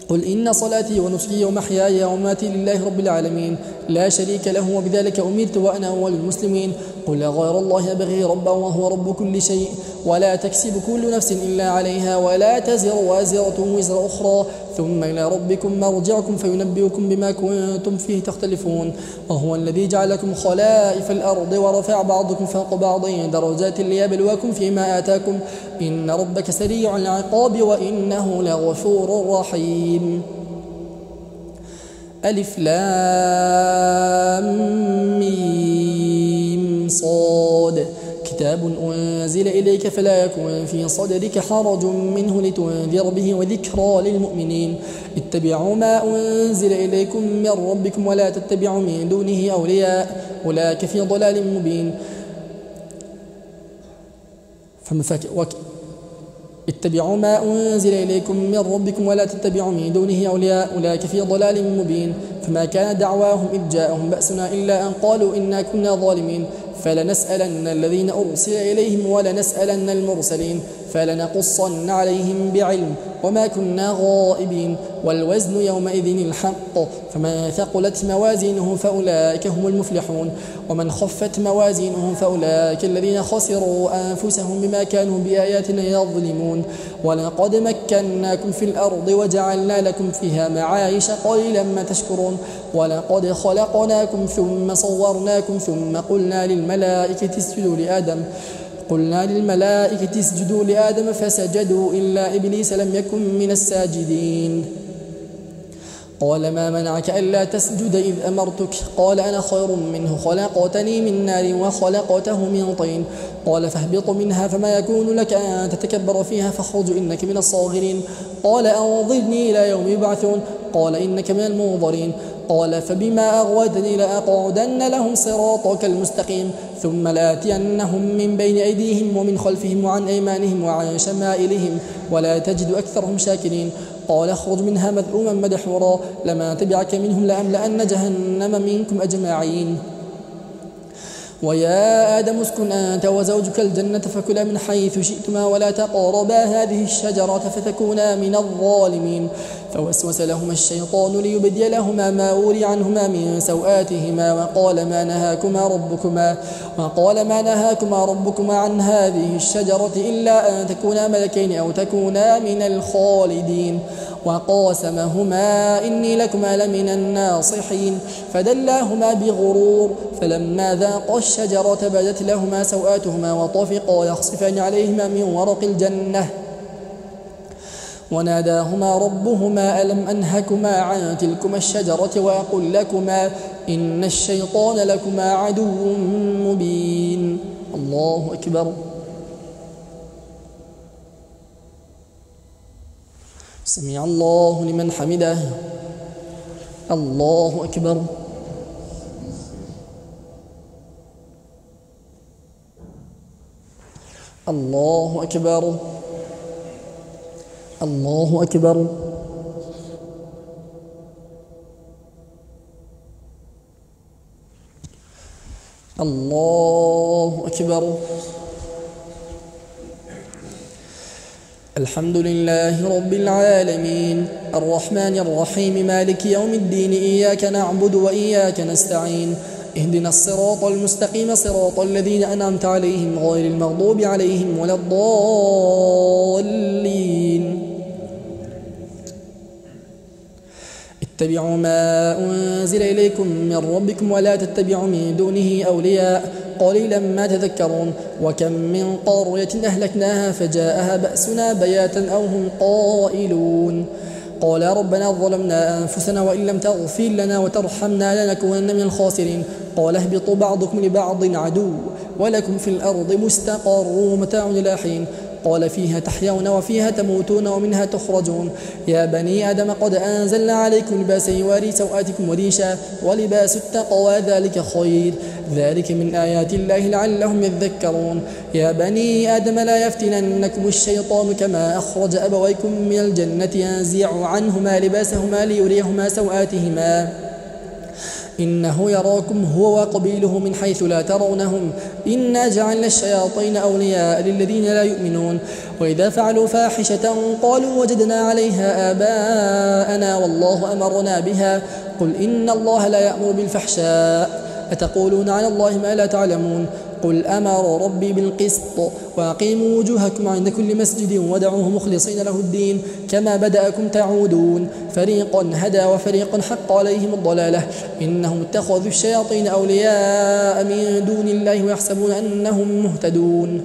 قل إن صلاتي ونسكي ومحياي ومماتي لله رب العالمين لا شريك له وبذلك أمرت وأنا أول المسلمين قل غير الله أبغي ربا وهو رب كل شيء ولا تكسب كل نفس إلا عليها ولا تزر وازرة وزر أخرى ثم إلى ربكم مرجعكم فينبئكم بما كنتم فيه تختلفون وهو الذي جعلكم خلائف الأرض ورفع بعضكم فوق بعض درجات ليبلوكم فيما آتاكم إن ربك سريع العقاب وإنه لغفور رحيم. ألف لام ميم صاد كتاب أنزل إليك فلا يكن في صدرك حرج منه لتنذر به وذكرى للمؤمنين اتبعوا ما أنزل إليكم من ربكم ولا تتبعوا من دونه أولياء أولئك في ضلال مبين اتبعوا ما أنزل إليكم من ربكم ولا تتبعوا من دونه أولياء أولئك في ضلال مبين فما كان دعواهم إذ جاءهم بأسنا إلا أن قالوا إنا كنا ظالمين فلنسألن الذين أرسل إليهم ولنسألن المرسلين فلنقصن عليهم بعلم وما كنا غائبين والوزن يومئذ الحق فمن ثقلت موازينه فأولئك هم المفلحون ومن خفت موازينه فأولئك الذين خسروا أنفسهم بما كانوا بآياتنا يظلمون ولقد مكناكم في الأرض وجعلنا لكم فيها معايش قليلا ما تشكرون ولقد خلقناكم ثم صورناكم ثم قلنا للملائكة اسجدوا لآدم فسجدوا إلا إبليس لم يكن من الساجدين قال ما منعك ألا تسجد إذ أمرتك قال أنا خير منه خلقتني من نار وخلقته من طين قال فاهبط منها فما يكون لك أن تتكبر فيها فاخرج إنك من الصاغرين قال أنظرني إلى يوم يبعثون قال إنك من المنظرين قال فبما أغويتني لأقعدن لهم صراطك المستقيم ثم لآتينهم من بين أيديهم ومن خلفهم وعن أيمانهم وعن شمائلهم ولا تجد أكثرهم شاكرين قال اخرج منها مذءوما مدحورا لما تبعك منهم لأملأن جهنم منكم أجمعين ويا آدم اسكن أنت وزوجك الجنة فكلا من حيث شئتما ولا تقربا هذه الشجرة فتكونا من الظالمين فوسوس لهما الشيطان ليبدي لهما ما أوري عنهما من سوآتهما وقال ما نهاكما ربكما عن هذه الشجرة إلا أن تكونا ملكين أو تكونا من الخالدين وقاسمهما إني لكما لمن الناصحين فدلاهما بغرور فلما ذاقا الشجرة بدت لهما سوآتهما وطفقا يخصفان عليهما من ورق الجنة وناداهما ربهما ألم أنهكما عن تلكما الشجرة وأقل لكما إن الشيطان لكما عدو مبين. الله أكبر. سمع الله لمن حمده. الله أكبر. الله أكبر. الله أكبر. الله أكبر. الحمد لله رب العالمين الرحمن الرحيم مالك يوم الدين إياك نعبد وإياك نستعين اهدنا الصراط المستقيم صراط الذين أنعمت عليهم غير المغضوب عليهم ولا الضالين. اتبعوا ما أنزل إليكم من ربكم ولا تتبعوا من دونه أولياء قليلا ما تذكرون. وكم من قرية أهلكناها فجاءها بأسنا بياتا أو هم قائلون قال ربنا ظلمنا أنفسنا وإن لم تغفر لنا وترحمنا لنكونن من الخاسرين. قال اهبطوا بعضكم لبعض عدو ولكم في الأرض مستقر ومتاع إلى حين. قال فيها تحيون وفيها تموتون ومنها تخرجون. يا بني آدم قد أنزلنا عليكم لباسا يواري سوآتكم وريشا ولباس التقوى ذلك خير ذلك من آيات الله لعلهم يذكرون. يا بني آدم لا يفتننكم الشيطان كما أخرج أبويكم من الجنة ينزع عنهما لباسهما ليريهما سوآتهما إنه يراكم هو وقبيله من حيث لا ترونهم إنا جعلنا الشياطين أولياء للذين لا يؤمنون. وإذا فعلوا فاحشة قالوا وجدنا عليها آباءنا والله أمرنا بها قل إن الله لا يأمر بالفحشاء أتقولون على الله ما لا تعلمون. قل أمر ربي بالقسط وأقيموا وجوهكم عند كل مسجد ودعوه مخلصين له الدين كما بدأكم تعودون. فريقا هدى وفريقا حق عليهم الضلالة إنهم اتخذوا الشياطين أولياء من دون الله ويحسبون أنهم مهتدون.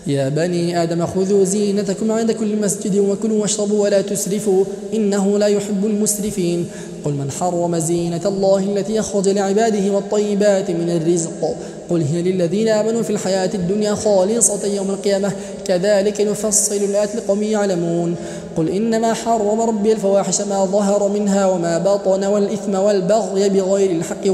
يا بني آدم خذوا زينتكم عند كل مسجد وكلوا واشربوا ولا تسرفوا إنه لا يحب المسرفين. قل من حرم زينة الله التي أخرج لعباده والطيبات من الرزق قل هي للذين آمنوا في الحياة الدنيا خالصة يوم القيامة كذلك نفصل الآيات لقوم يعلمون. قل إنما حرم ربي الفواحش ما ظهر منها وما بطن والإثم والبغي بغير الحق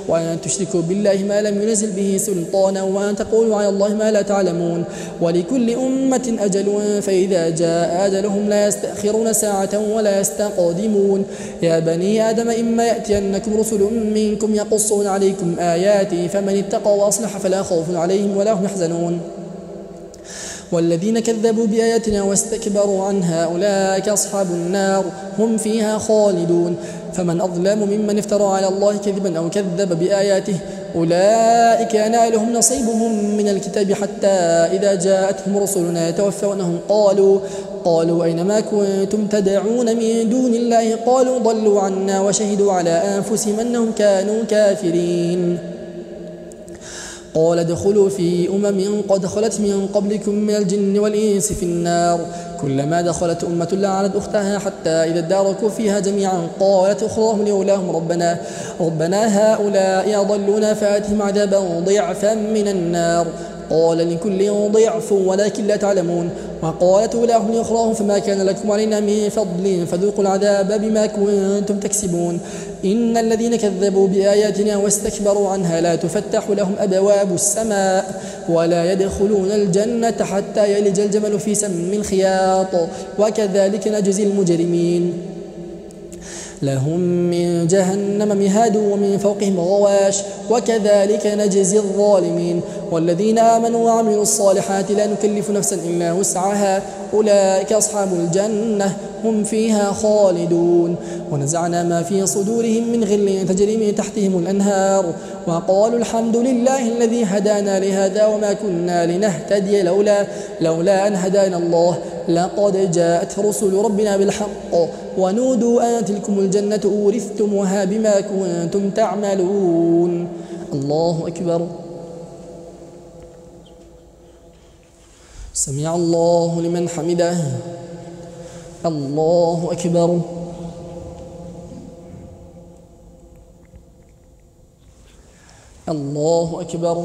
وأن تشركوا بالله ما لم ينزل به سلطانا وأن تقولوا على الله ما لا تعلمون. ولكل أمة أجل فإذا جاء أجلهم لا يستأخرون ساعة ولا يستقدمون. يا بني آدم إما يأتينكم رسل منكم يقصون عليكم آياتي فمن اتقى وأصلح فلا خوف عليهم ولا هم يحزنون. والذين كذبوا بآياتنا واستكبروا عنها أولئك أصحاب النار هم فيها خالدون. فمن أظلم ممن افترى على الله كذبا أو كذب بآياته أولئك ينالهم نصيبهم من الكتاب حتى إذا جاءتهم رسلنا يتوفونهم قالوا أينما كنتم تدعون من دون الله قالوا ضلوا عنا وشهدوا على أنفسهم أنهم كانوا كافرين. قال ادخلوا في أمم قد خلت من قبلكم من الجن والإنس في النار كلما دخلت أمة لعنت أختها حتى إذا اداركوا فيها جميعا قالت أخراهم لأولاهم ربنا هؤلاء أضلونا فآتهم عذابا ضعفا من النار قال لكل ضعف ولكن لا تعلمون. وقالت أولاهم لأخراهم فما كان لكم علينا من فضل فذوقوا العذاب بما كنتم تكسبون. إن الذين كذبوا بآياتنا واستكبروا عنها لا تفتح لهم أبواب السماء ولا يدخلون الجنة حتى يلج الجمل في سم الخياط وكذلك نجزي المجرمين. لهم من جهنم مهاد ومن فوقهم غواش وكذلك نجزي الظالمين والذين آمنوا وعملوا الصالحات لا نكلف نفسا إلا وسعها أولئك أصحاب الجنة هم فيها خالدون ونزعنا ما في صدورهم من غل تجري من تحتهم الأنهار وقالوا الحمد لله الذي هدانا لهذا وما كنا لنهتدي لولا أن هدانا الله لقد جاءت رسل ربنا بالحق ونودوا أن تلكم الجنة أورثتموها بما كنتم تعملون. الله أكبر. سمع الله لمن حمده. الله أكبر. الله أكبر.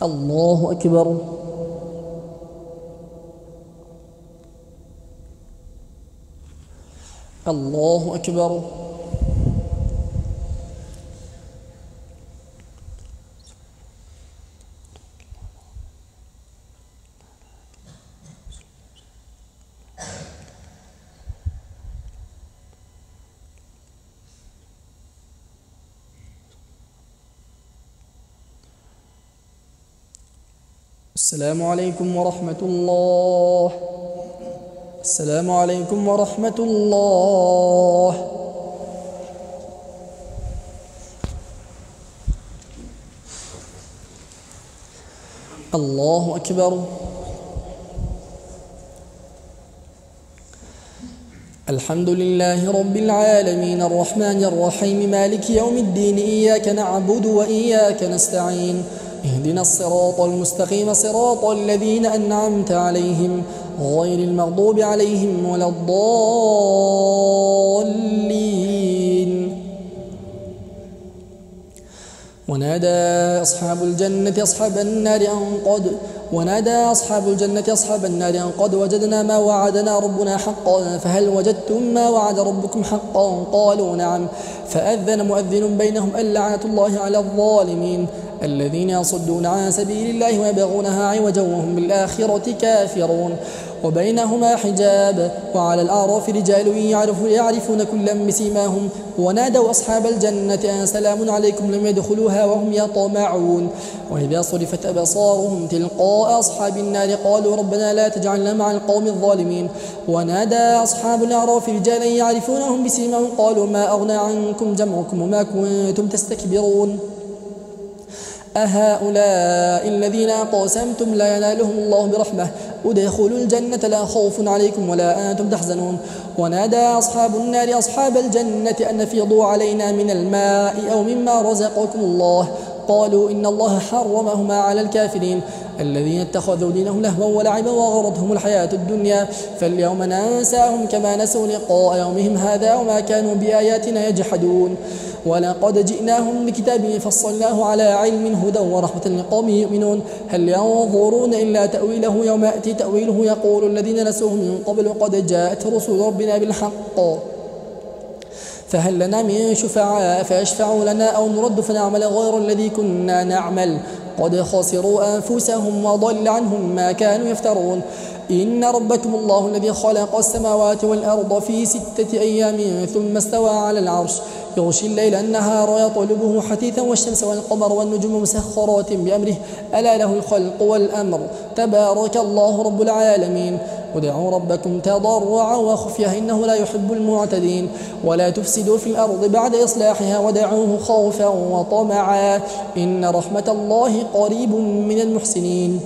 الله أكبر. الله أكبر. السلام عليكم ورحمة الله. السلام عليكم ورحمة الله. الله أكبر. الحمد لله رب العالمين الرحمن الرحيم مالك يوم الدين إياك نعبد وإياك نستعين اهدنا الصراط المستقيم صراط الذين أنعمت عليهم غير المغضوب عليهم ولا الضالين. ونادى أصحاب الجنة أصحاب النار أن قد وجدنا ما وعدنا ربنا حقا فهل وجدتم ما وعد ربكم حقا قالوا نعم فأذن مؤذن بينهم اللعنة الله على الظالمين الذين يصدون عن سبيل الله ويبغونها عوجا وهم بالآخرة كافرون. وبينهما حجاب وعلى الأعراف رجال يعرفون كلا بسيماهم ونادوا أصحاب الجنة أن سلام عليكم لم يدخلوها وهم يطمعون. وإذا صرفت أبصارهم تلقاء أصحاب النار قالوا ربنا لا تجعلنا مع القوم الظالمين. ونادى أصحاب الأعراف رجالا يعرفونهم بسيماهم قالوا ما أغنى عنكم جمعكم وما كنتم تستكبرون أهؤلاء الذين أقسمتم لا ينالهم الله برحمة ادخلوا الجنة لا خوف عليكم ولا أنتم تحزنون. ونادى أصحاب النار أصحاب الجنة أن افيضوا علينا من الماء أو مما رزقكم الله قالوا إن الله حرمهما على الكافرين الذين اتخذوا دينهم لهوا ولعبا وغرتهم الحياة الدنيا فاليوم ننساهم كما نسوا لقاء يومهم هذا وما كانوا بآياتنا يجحدون. ولقد جئناهم بكتاب فصلناه على علم هدى ورحمة لقوم يؤمنون هل ينظرون إلا تأويله يوم يأتي تأويله يقول الذين نسوه من قبل قد جاءت رسل ربنا بالحق فهل لنا من شفعاء فيشفعوا لنا أو نرد فنعمل غير الذي كنا نعمل قد خسروا أنفسهم وضل عنهم ما كانوا يفترون. إن ربكم الله الذي خلق السماوات والأرض في 6 أيام ثم استوى على العرش يغشي الليل النهار يطلبه حثيثا والشمس والقمر والنجوم مسخرات بأمره ألا له الخلق والأمر تبارك الله رب العالمين. ودعوا ربكم تضرعا وخفيا إنه لا يحب المعتدين ولا تفسدوا في الأرض بعد إصلاحها ودعوه خوفا وطمعا إن رحمة الله قريب من المحسنين.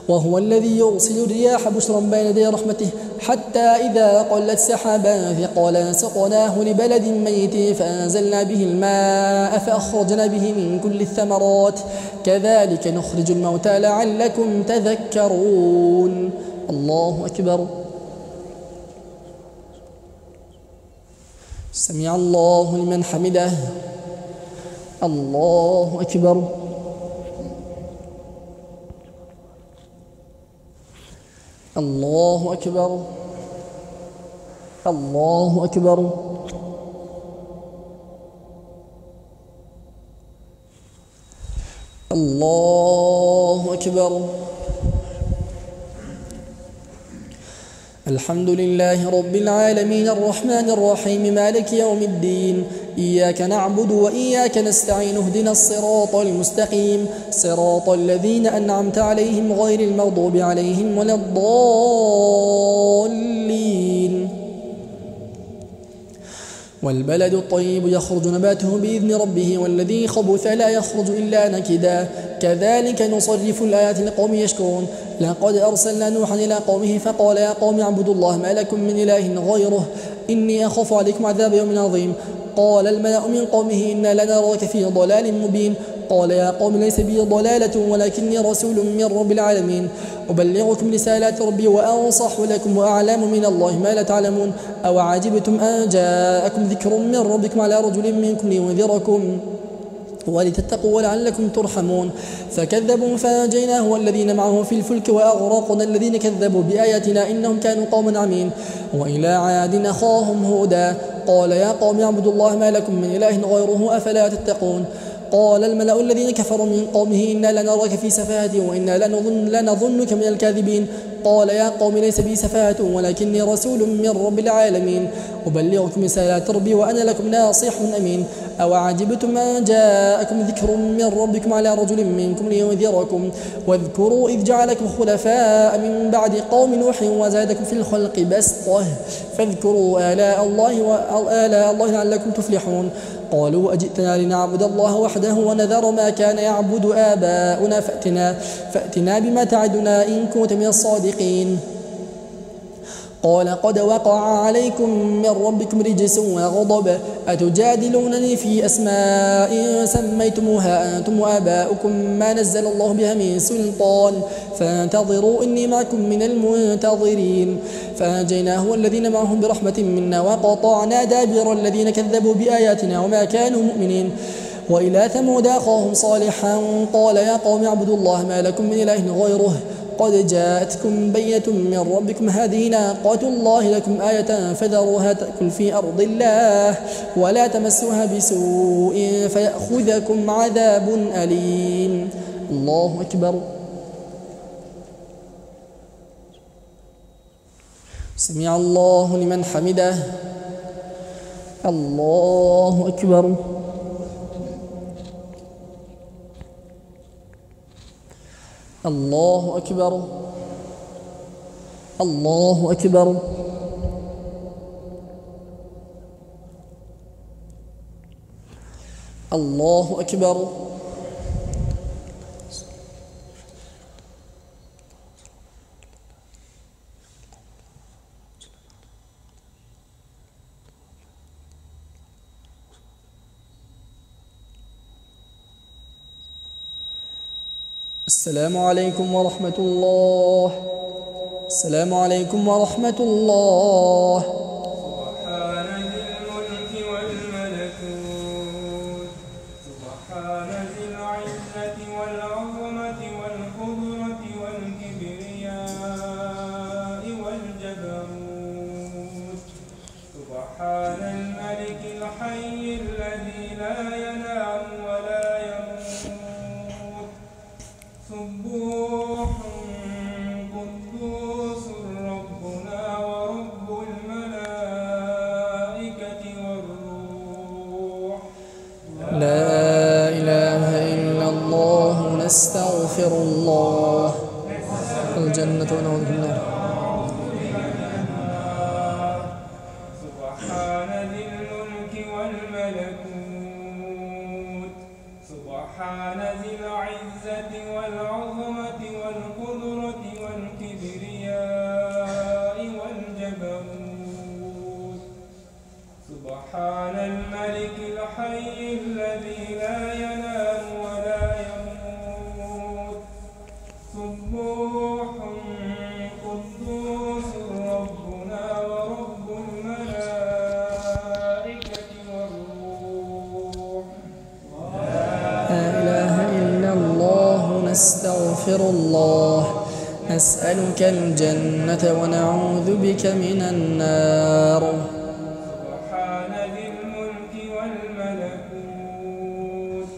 وهو الذي يرسل الرياح بشرا بين يدي رحمته حتى إذا قلت سحابا ثقالا سقناه لبلد ميت فأنزلنا به الماء فأخرجنا به من كل الثمرات كذلك نخرج الموتى لعلكم تذكرون. الله أكبر. سمع الله لمن حمده. الله أكبر. الله أكبر. الله أكبر. الله أكبر. الحمد لله رب العالمين الرحمن الرحيم مالك يوم الدين إياك نعبد وإياك نستعين اهدنا الصراط المستقيم صراط الذين أنعمت عليهم غير المغضوب عليهم ولا الضالين والبلد الطيب يخرج نباته بإذن ربه والذي خبث لا يخرج إلا نكدا كذلك نصرف الآيات لقوم يشكرون لقد أرسلنا نوحا إلى قومه فقال يا قوم اعبدوا الله ما لكم من إله غيره إني أخاف عليكم عذاب يوم عظيم قال الملأ من قومه إنا لنراك في ضلال مبين قال يا قوم ليس بي ضلالة ولكني رسول من رب العالمين أبلغكم رسالات ربي وأنصح لكم وأعلم من الله ما لا تعلمون أو عجبتم أن جاءكم ذكر من ربكم على رجل منكم لينذركم ولتتقوا ولعلكم ترحمون فكذبوا فأنجيناه والذين معه في الفلك وأغرقنا الذين كذبوا بآياتنا إنهم كانوا قوما عمين وإلى عاد أخاهم هودا قال يا قوم اعبدوا الله ما لكم من إله غيره أفلا تتقون قال الملأ الذين كفروا من قومه إنا لنراك في سفاهة وإنا لنظنك من الكاذبين قال يا قوم ليس بي سفاهة ولكني رسول من رب العالمين أبلغكم رسالات ربي وأنا لكم ناصح أمين أو عجبتم أن جاءكم ذكر من ربكم على رجل منكم لينذركم واذكروا إذ جعلكم خلفاء من بعد قوم نوح وزادكم في الخلق بسطة فاذكروا آلاء الله لعلكم تفلحون قالوا أجئتنا لنعبد الله وحده ونذر ما كان يعبد آباؤنا فأتنا بما تعدنا إن كنت من الصادقين قال قد وقع عليكم من ربكم رجس وغضب أتجادلونني في أسماء سميتموها أنتم وآباؤكم ما نزل الله بها من سلطان فانتظروا إني معكم من المنتظرين فأنجيناه والذين معهم برحمة منا وقطعنا دابر الذين كذبوا بآياتنا وما كانوا مؤمنين وإلى ثمود أخاهم صالحا قال يا قوم اعبدوا الله ما لكم من إله غيره قد جاءتكم بينة من ربكم هذه ناقة الله لكم آية فذروها تأكل في أرض الله ولا تمسوها بسوء فيأخذكم عذاب أليم الله أكبر سمع الله لمن حمده الله أكبر الله أكبر الله أكبر الله أكبر السلام عليكم ورحمة الله السلام عليكم ورحمة الله سبحان ذي الملك والملكوت سبحان ذي العزة والعظمة والقدرة والكبرياء والجبروت سبحان الملك الحي الذي لا ينام ولا يموت سبوح قدوس ربنا ورب الملائكة والروح لا إله إلا الله نستغفر الله الجنة ونعوذ بالله سبحان ذي الملك والملكوت سبحان ذي العزة والعظمة والقدرة والكبرياء والجبروت سبحان الملك الحي الذي لا ينام ولا يموت سبوح قدوس ربنا ورب الملائكة والروح لا إله إلا الله نستغفر الله نسألك الجنة ونعوذ بك من النار سبحان ذي الملك والملكوت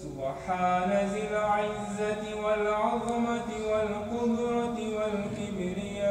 سبحان ذي العزة والعظمة والقدرة والكبرياء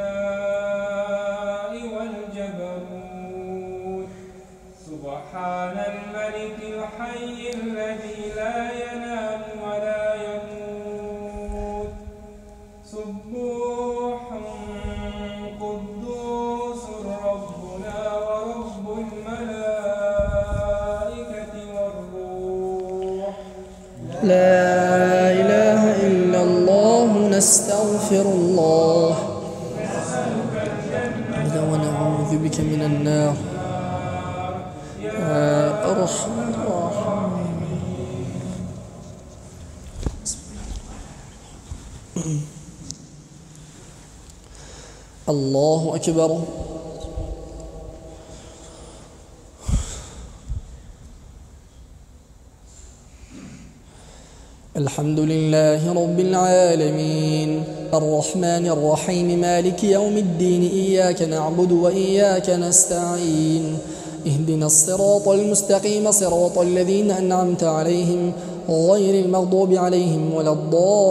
لا إله إلا الله نستغفر الله ونعوذ بك من النار يا أرحم الراحمين. الله أكبر. الحمد لله رب العالمين الرحمن الرحيم مالك يوم الدين إياك نعبد وإياك نستعين اهدنا الصراط المستقيم صراط الذين أنعمت عليهم غير المغضوب عليهم ولا الضالين.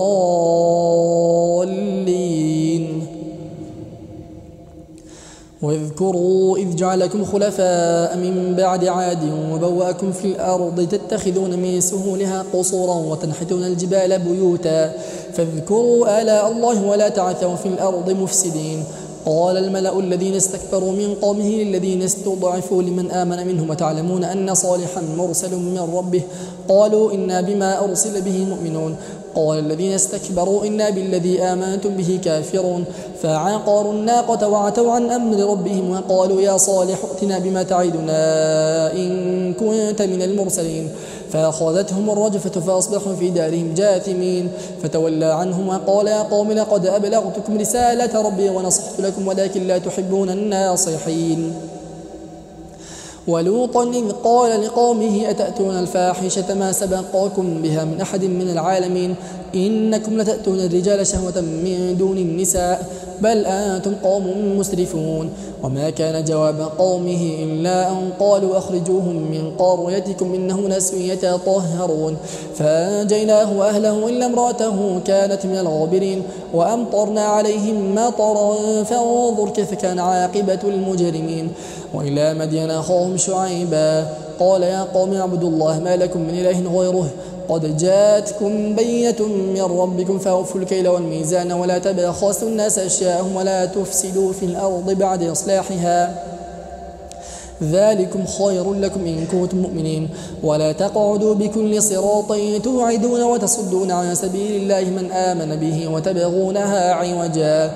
واذكروا إذ جعلكم خلفاء من بعد عاد وبوأكم في الأرض تتخذون من سهولها قصورا وتنحتون الجبال بيوتا فاذكروا آلاء الله ولا تعثوا في الأرض مفسدين. قال الملأ الذين استكبروا من قومه للذين استضعفوا لمن آمن منهم وتعلمون أن صالحا مرسل من ربه قالوا إنا بما أرسل به مؤمنون. قال الذين استكبروا إنا بالذي آمنتم به كافرون فعقروا الناقة وعتوا عن أمر ربهم وقالوا يا صالح ائتنا بما تعدنا إن كنت من المرسلين فأخذتهم الرجفة فأصبحوا في دارهم جاثمين فتولى عنهم وقال يا قوم لقد أبلغتكم رسالة ربي ونصحت لكم ولكن لا تحبون الناصحين. ولوطا إذ قال لقومه أتأتون الفاحشة ما سبقكم بها من أحد من العالمين إنكم لتأتون الرجال شهوة من دون النساء بل أنتم قوم مسرفون. وما كان جواب قومه إلا أن قالوا أخرجوهم من قريتكم إنهم ناس يتطهرون فأنجيناه وأهله إلا امرأته كانت من الغابرين وأمطرنا عليهم مطرا فانظر كيف كان عاقبة المجرمين. وإلى مدين أخاهم شعيبا قال يا قوم اعبدوا الله ما لكم من إله غيره قد جاءتكم بينة من ربكم فأوفوا الكيل والميزان ولا تبخسوا الناس أشياءهم ولا تفسدوا في الأرض بعد إصلاحها ذلكم خير لكم إن كنتم مؤمنين. ولا تقعدوا بكل صراط توعدون وتصدون عن سبيل الله من آمن به وتبغونها عوجا.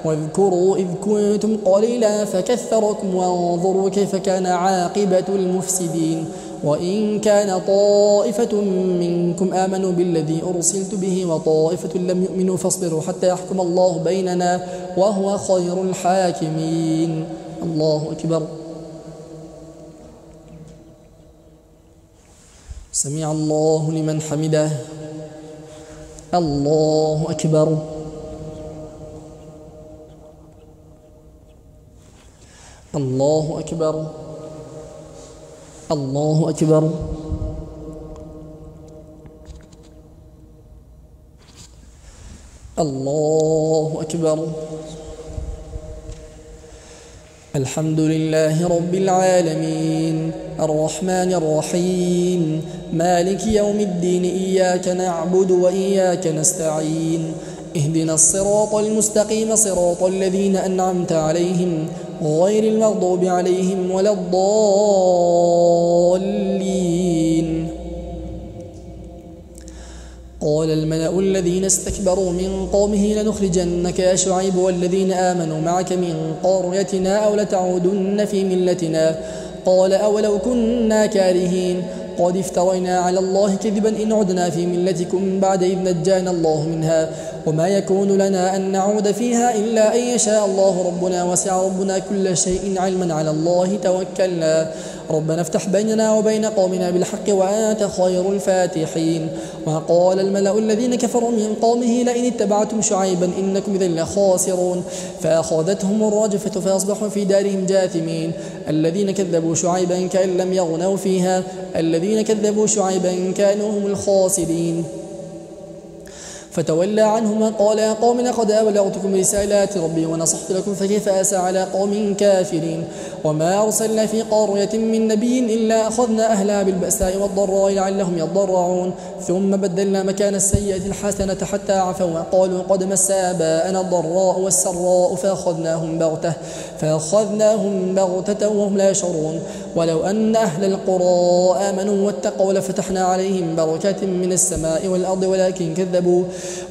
واذكروا إذ كنتم قليلا فكثركم وانظروا كيف كان عاقبة المفسدين. وإن كان طائفة منكم آمنوا بالذي أرسلت به وطائفة لم يؤمنوا فاصبروا حتى يحكم الله بيننا وهو خير الحاكمين. الله أكبر. سمع الله لمن حمده. الله أكبر. الله أكبر. الله أكبر. الله أكبر. الحمد لله رب العالمين الرحمن الرحيم مالك يوم الدين إياك نعبد وإياك نستعين اهدنا الصراط المستقيم صراط الذين أنعمت عليهم غير المغضوب عليهم ولا الضالين. قال الملأ الذين استكبروا من قومه لنخرجنك يا شعيب والذين آمنوا معك من قريتنا أو لتعودن في ملتنا قال أولو كنا كارهين قد افترينا على الله كذبا إن عدنا في ملتكم بعد إذ نجانا الله منها وما يكون لنا أن نعود فيها إلا أن يشاء الله ربنا وسع ربنا كل شيء علما على الله توكلنا ربنا افتح بيننا وبين قومنا بالحق وأنت خير الفاتحين. وقال الملأ الذين كفروا من قومه لئن اتبعتم شعيبا إنكم إذا لخاسرون فأخذتهم الرجفة فأصبحوا في دارهم جاثمين الذين كذبوا شعيبا كأن لم يغنوا فيها الذين كذبوا شعيبا كانوا هم الخاسرين. فتولى عنهم وقال يا قوم لقد أبلغتكم رسالات ربي ونصحت لكم فكيف أسى على قوم كافرين وما أرسلنا في قرية من نبي إلا أخذنا أهلها بالبأساء والضراء لعلهم يضرعون ثم بدلنا مكان السيئة الحسنة حتى عفوا وقالوا قد مس آباءنا الضراء والسراء فأخذناهم بغتة وهم لا يشعرون ولو أن أهل القرى آمنوا واتقوا لفتحنا عليهم بركات من السماء والأرض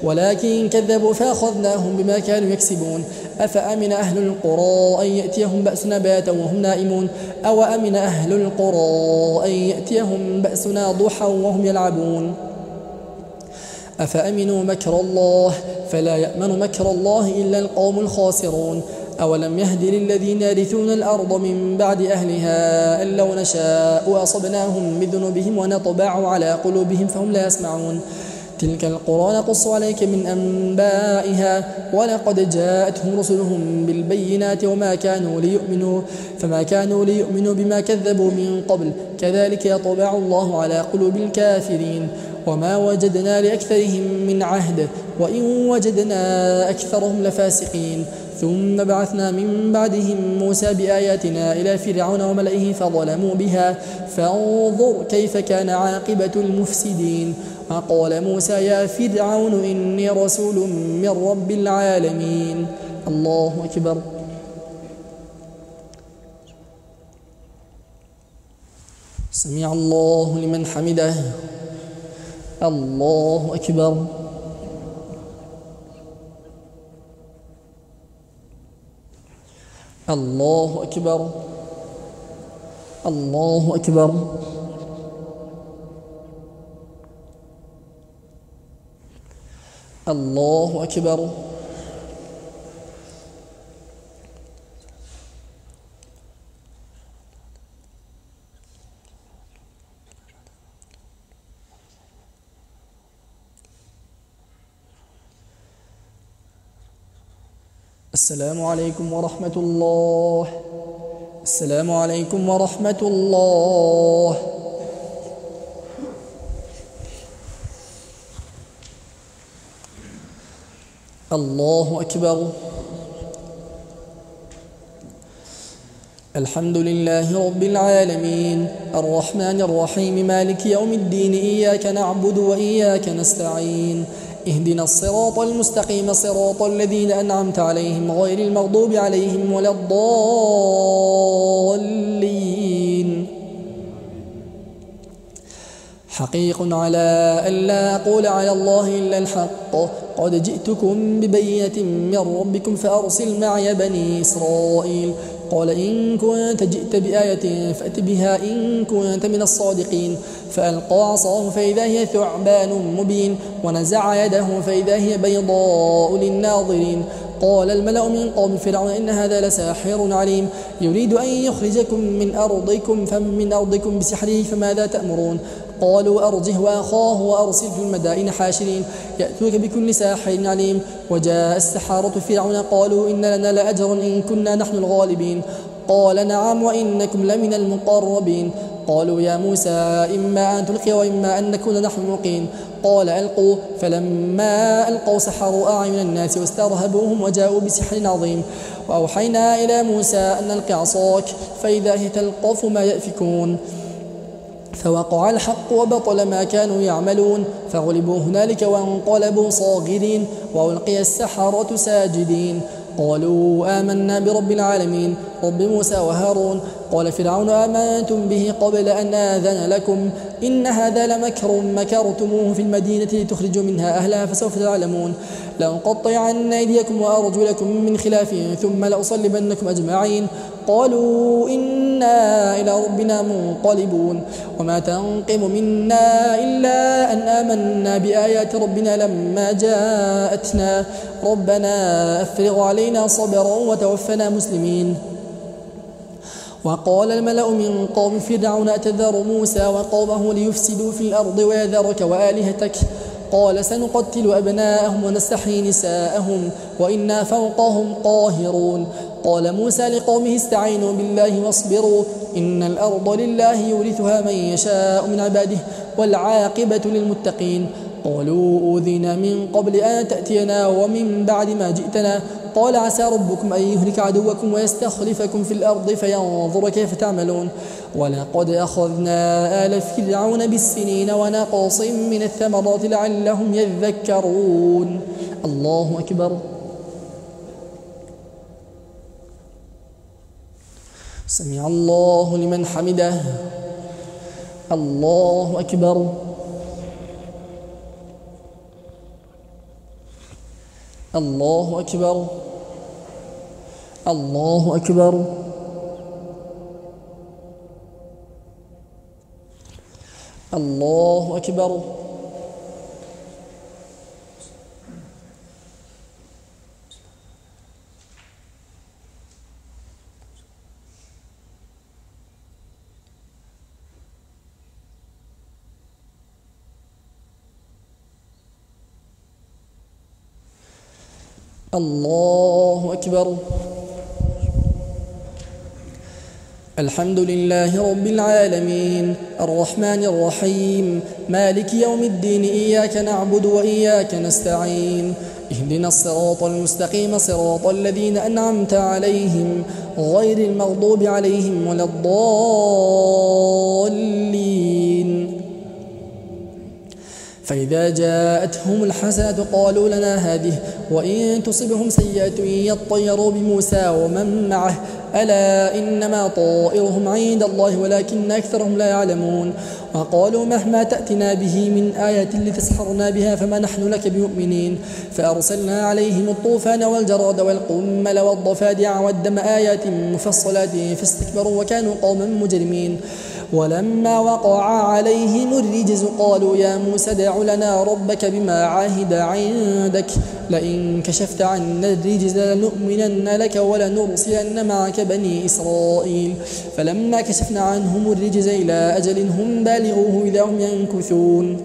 ولكن كذبوا فأخذناهم بما كانوا يكسبون أفأمن أهل القرى أن يأتيهم بأسنا بياتا وهم نائمون أو أمن أهل القرى أن يأتيهم بأسنا ضحى وهم يلعبون أفأمنوا مكر الله فلا يأمن مكر الله إلا القوم الخاسرون أولم يهد للذين يرثون الأرض من بعد أهلها أن لو نشاء أصبناهم بذنوبهم ونطبع على قلوبهم فهم لا يسمعون تلك القرى نقص عليك من أنبائها ولقد جاءتهم رسلهم بالبينات فما كانوا ليؤمنوا بما كذبوا من قبل كذلك يطبع الله على قلوب الكافرين وما وجدنا لأكثرهم من عهد وإن وجدنا أكثرهم لفاسقين ثم بعثنا من بعدهم موسى بآياتنا إلى فرعون وملئه فظلموا بها فانظر كيف كان عاقبة المفسدين وقال موسى يا فرعون إني رسول من رب العالمين الله أكبر سمع الله لمن حمده الله أكبر الله أكبر الله أكبر الله أكبر السلام عليكم ورحمة الله السلام عليكم ورحمة الله الله أكبر الحمد لله رب العالمين الرحمن الرحيم مالك يوم الدين إياك نعبد وإياك نستعين اهدنا الصراط المستقيم صراط الذين أنعمت عليهم غير المغضوب عليهم ولا الضالين حقيق على أن لا أقول على الله إلا الحق قد جئتكم ببينة من ربكم فأرسل معي بني إسرائيل قال إن كنت جئت بآية فأت بها إن كنت من الصادقين فألقى عصاه فإذا هي ثعبان مبين ونزع يده فإذا هي بيضاء للناظرين قال الملأ من قوم فرعون إن هذا لساحر عليم يريد أن يخرجكم من أرضكم بسحره فماذا تأمرون قالوا أرجه وأخاه وأرسل في المدائن حاشرين يأتوك بكل ساحر عليم وجاء السحارة فرعون قالوا إن لنا لأجرا إن كنا نحن الغالبين قال نعم وإنكم لمن المقربين قالوا يا موسى إما أن تلقي وإما أن نكون نحن الملقين قال ألقوا فلما ألقوا سحروا أعين الناس واسترهبوهم وجاءوا بسحر عظيم وأوحينا إلى موسى أن ألق عصاك فإذا هي تلقف ما يأفكون فوقع الحق وبطل ما كانوا يعملون فغلبوا هنالك وانقلبوا صاغرين وألقي السحرة ساجدين قالوا آمنا برب العالمين رب موسى وهارون قال فرعون آمنتم به قبل أن آذن لكم إن هذا لمكر مكرتموه في المدينة لتخرجوا منها أهلها فسوف تعلمون لأقطعن أيديكم وأرجلكم من خلاف ثم لأصلبنكم أجمعين قالوا إنا إلى ربنا منقلبون وما تنقم منا إلا أن آمنا بآيات ربنا لما جاءتنا ربنا أفرغ علينا صبرا وتوفنا مسلمين وقال الملأ من قوم فرعون أتذر موسى وقومه ليفسدوا في الأرض ويذرك وآلهتك قال سنقتل أبناءهم ونستحيي نساءهم وإنا فوقهم قاهرون قال موسى لقومه استعينوا بالله واصبروا إن الأرض لله يورثها من يشاء من عباده والعاقبة للمتقين قالوا أوذينا من قبل أن تأتينا ومن بعد ما جئتنا قال عسى ربكم أن يهلك عدوكم ويستخلفكم في الأرض فينظر كيف تعملون ولقد أخذنا آل فرعون بالسنين ونقص من الثمرات لعلهم يذكرون. الله أكبر. سمع الله لمن حمده. الله أكبر. الله أكبر. الله أكبر. الله أكبر. الله أكبر. الحمد لله رب العالمين الرحمن الرحيم مالك يوم الدين إياك نعبد وإياك نستعين اهدنا الصراط المستقيم صراط الذين أنعمت عليهم غير المغضوب عليهم ولا الضالين. فإذا جاءتهم الحسنة قالوا لنا هذه وإن تصبهم سيئة يطيروا بموسى ومن معه ألا إنما طائرهم عند الله ولكن أكثرهم لا يعلمون. وقالوا مهما تأتنا به من آية لتسحرنا بها فما نحن لك بمؤمنين. فأرسلنا عليهم الطوفان والجراد والقمل والضفادع والدم آيات مفصلات فاستكبروا وكانوا قوما مجرمين. ولما وقع عليهم الرجز قالوا يا موسى ادع لنا ربك بما عاهد عندك لئن كشفت عنا الرجز لنؤمنن لك ولنرسلن معك بني إسرائيل. فلما كشفنا عنهم الرجز إلى أجل هم بالغوه إذا هم ينكثون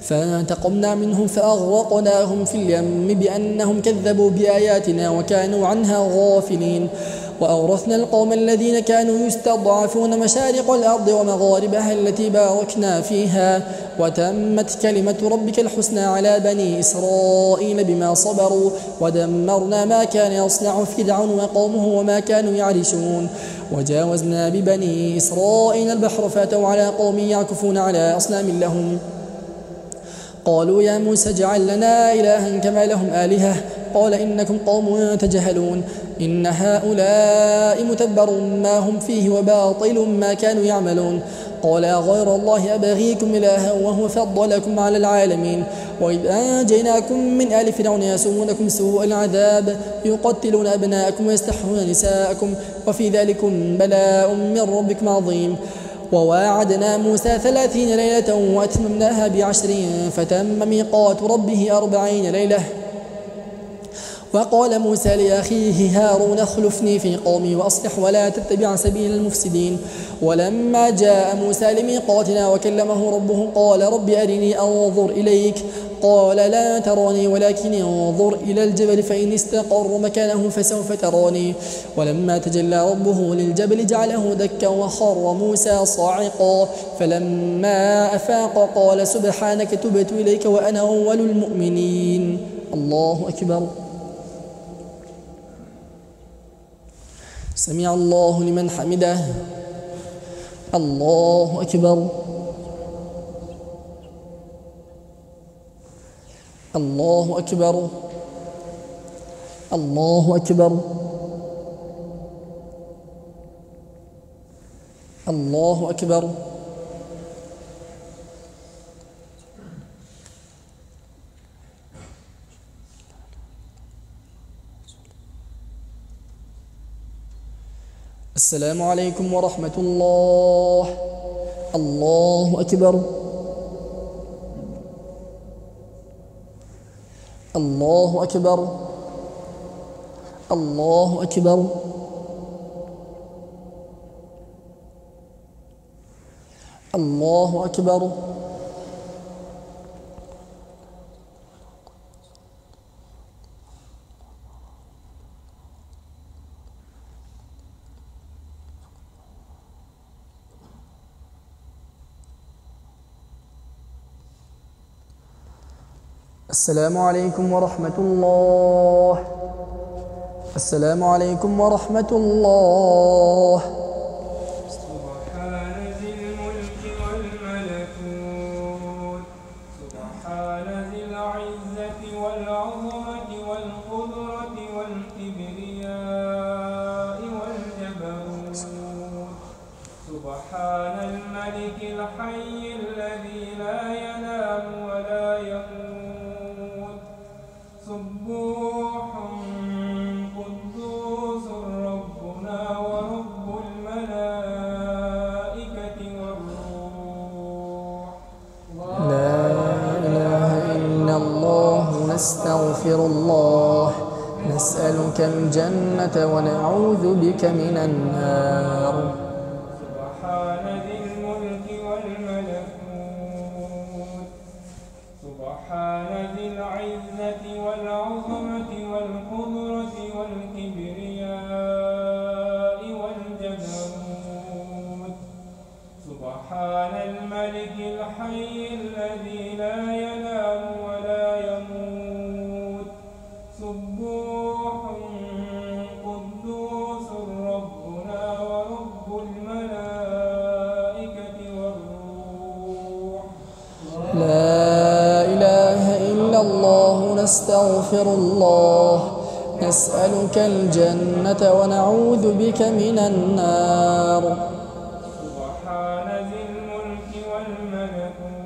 فانتقمنا منهم فأغرقناهم في اليم بأنهم كذبوا بآياتنا وكانوا عنها غافلين. وأورثنا القوم الذين كانوا يستضعفون مشارق الأرض ومغاربها التي باركنا فيها وتمت كلمة ربك الحسنى على بني إسرائيل بما صبروا ودمرنا ما كان يصنع فرعون وقومه وما كانوا يعرشون. وجاوزنا ببني إسرائيل البحر فأتوا على قوم يعكفون على أصنام لهم قالوا يا موسى اجعل لنا إلها كما لهم آلهة قال إنكم قوم تجهلون. إن هؤلاء متبر ما هم فيه وباطل ما كانوا يعملون. قال غير الله أبغيكم إلها وهو فضلكم على العالمين. وإذ أنجيناكم من آل فرعون يسومونكم سوء العذاب يقتلون أبناءكم ويستحيون نساءكم وفي ذلكم بلاء من ربكم عظيم. وواعدنا موسى 30 ليلة وأتممناها ب10 فتم ميقات ربه 40 ليلة. وقال موسى لأخيه هارون اخلفني في قومي وأصلح ولا تتبع سبيل المفسدين. ولما جاء موسى لميقاتنا وكلمه ربه قال رب أرني أنظر إليك قال لا تراني ولكن انظر إلى الجبل فإن استقر مكانه فسوف تراني. ولما تجلى ربه للجبل جعله دكا وخر موسى صاعقا فلما أفاق قال سبحانك تبت إليك وأنا أول المؤمنين. الله أكبر. سمع الله لمن حمده. الله أكبر. الله أكبر. الله أكبر. الله أكبر. السلام عليكم ورحمة الله. الله أكبر. الله أكبر. الله أكبر. الله أكبر. السلام عليكم ورحمة الله. السلام عليكم ورحمة الله. سبحان ذي الملك والملكوت سبحان ذي العزة والعظمة والقدرة والكبرياء والجبروت سبحان الملك الحي الذي لا ينام ولا يموت سبوح قدوس ربنا ورب الملائكة والروح لا إله إلا الله. نستغفر الله. نسألك الجنة ونعوذ بك من النار. سبحان ذي الملك والملكوت سبحان ذي العزة والعظمة والقدرة والكبرياء والجبروت سبحان الملك الحي الذي لا ينام ولا يموت سبوح قدوس ربنا ورب الملائكة والروح لا إله إلا الله. نستغفر الله. نسألك الجنة ونعوذ بك من النار. سبحان ذي الملك والملكوت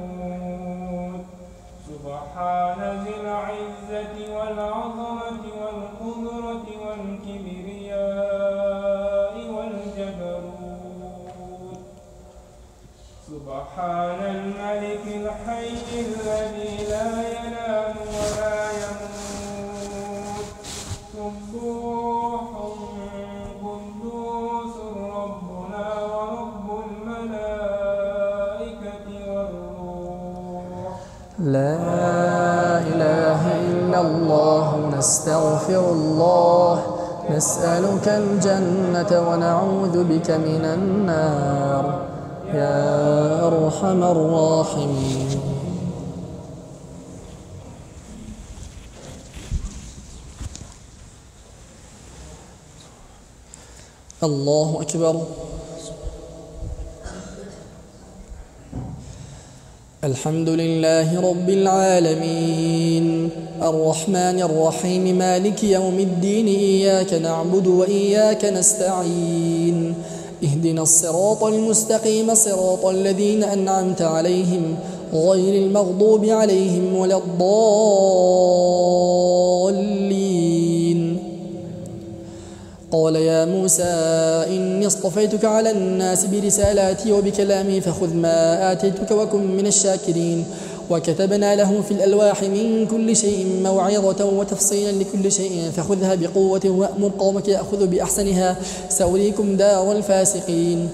سبحان ذي العزة والعظمة والقدرة والكبرياء والجبروت سبحان الملك الحي الذي لا ينام ولا يموت سبوح قدوس ربنا ورب الملائكة والروح لا إله إلا الله. نستغفر الله. نسألك الجنة ونعوذ بك من النار يا أرحم الراحمين. الله أكبر. الحمد لله رب العالمين الرحمن الرحيم مالك يوم الدين إياك نعبد وإياك نستعين اهدنا الصراط المستقيم صراط الذين أنعمت عليهم غير المغضوب عليهم ولا الضالين. قال يا موسى إني اصطفيتك على الناس برسالاتي وبكلامي فخذ ما آتيتك وكن من الشاكرين. وكتبنا له في الألواح من كل شيء موعظة وتفصيلا لكل شيء فخذها بقوة وأمر قومك يأخذوا بأحسنها سأريكم دار الفاسقين.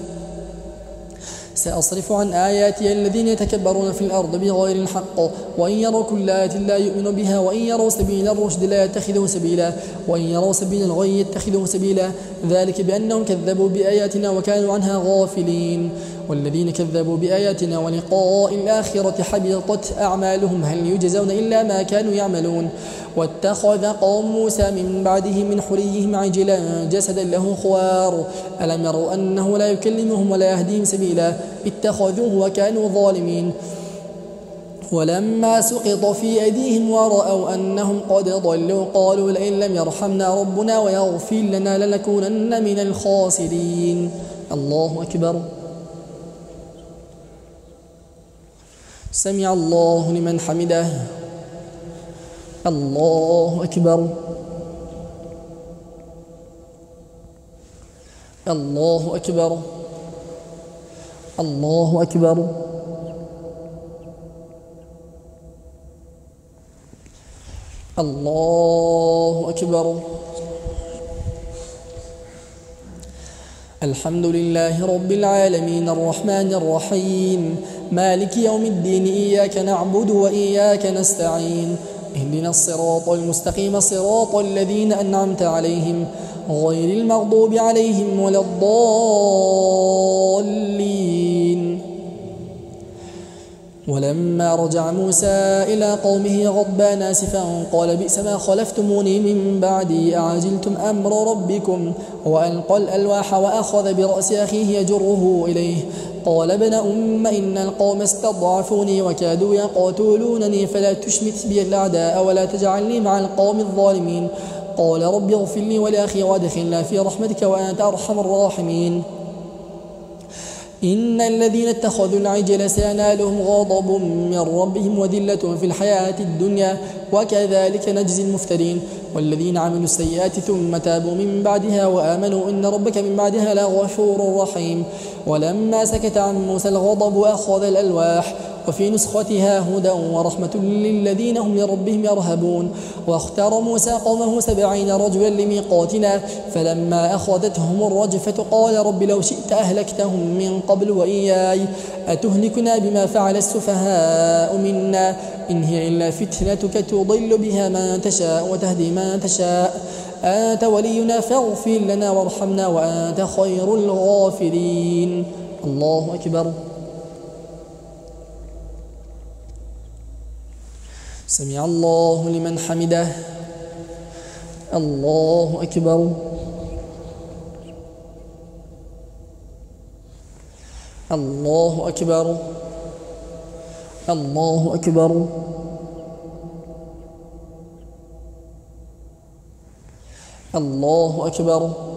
سأصرف عن آياتي الذين يتكبرون في الأرض بغير الحق وإن يروا كل آية لا يؤمنوا بها وإن يروا سبيل الرشد لا يتخذوه سبيلا وإن يروا سبيل الغي يتخذوه سبيلا ذلك بأنهم كذبوا بآياتنا وكانوا عنها غافلين. والذين كذبوا بآياتنا ولقاء الآخرة حبطت أعمالهم هل يجزون إلا ما كانوا يعملون. واتخذ قوم موسى من بعده من حليهم عجلا جسدا له خوار ألم يروا أنه لا يكلمهم ولا يهديهم سبيلا اتخذوه وكانوا ظالمين. ولما سقط في أيديهم ورأوا أنهم قد ضلوا قالوا لئن لم يرحمنا ربنا ويغفر لنا لنكونن من الخاسرين. الله أكبر. سمع الله لمن حمده. الله أكبر. الله أكبر. الله أكبر. الله أكبر. الحمد لله رب العالمين الرحمن الرحيم مالك يوم الدين إياك نعبد وإياك نستعين اهدنا الصراط المستقيم صراط الذين أنعمت عليهم غير المغضوب عليهم ولا الضالين. ولما رجع موسى إلى قومه غضبان آسفا قال بئس ما خلفتموني من بعدي أعجلتم أمر ربكم وألقى الألواح وأخذ برأس أخيه يجره إليه قال ابن إن القوم استضعفوني وكادوا يقتلونني فلا تشمت بي الأعداء ولا تجعلني مع القوم الظالمين قال رب اغفر لي ولأخي وادخلنا في رحمتك وأنت أرحم الراحمين إن الذين اتخذوا العجل سينالهم غضب من ربهم وذلة في الحياة الدنيا وكذلك نجزي المفترين والذين عملوا السيئات ثم تابوا من بعدها وآمنوا إن ربك من بعدها لغفور رحيم ولما سكت عن موسى الغضب أخذ الألواح وفي نسختها هدى ورحمة للذين هم لربهم يرهبون واختار موسى قومه 70 رجلا لميقاتنا فلما أخذتهم الرجفة قال رب لو شئت أهلكتهم من قبل وإياي أتهلكنا بما فعل السفهاء منا إن هي إلا فتنتك تضل بها من تشاء وتهدي من تشاء أنت ولينا فاغفر لنا وارحمنا وأنت خير الغافرين الله أكبر سمع الله لمن حمده الله أكبر الله أكبر الله أكبر الله أكبر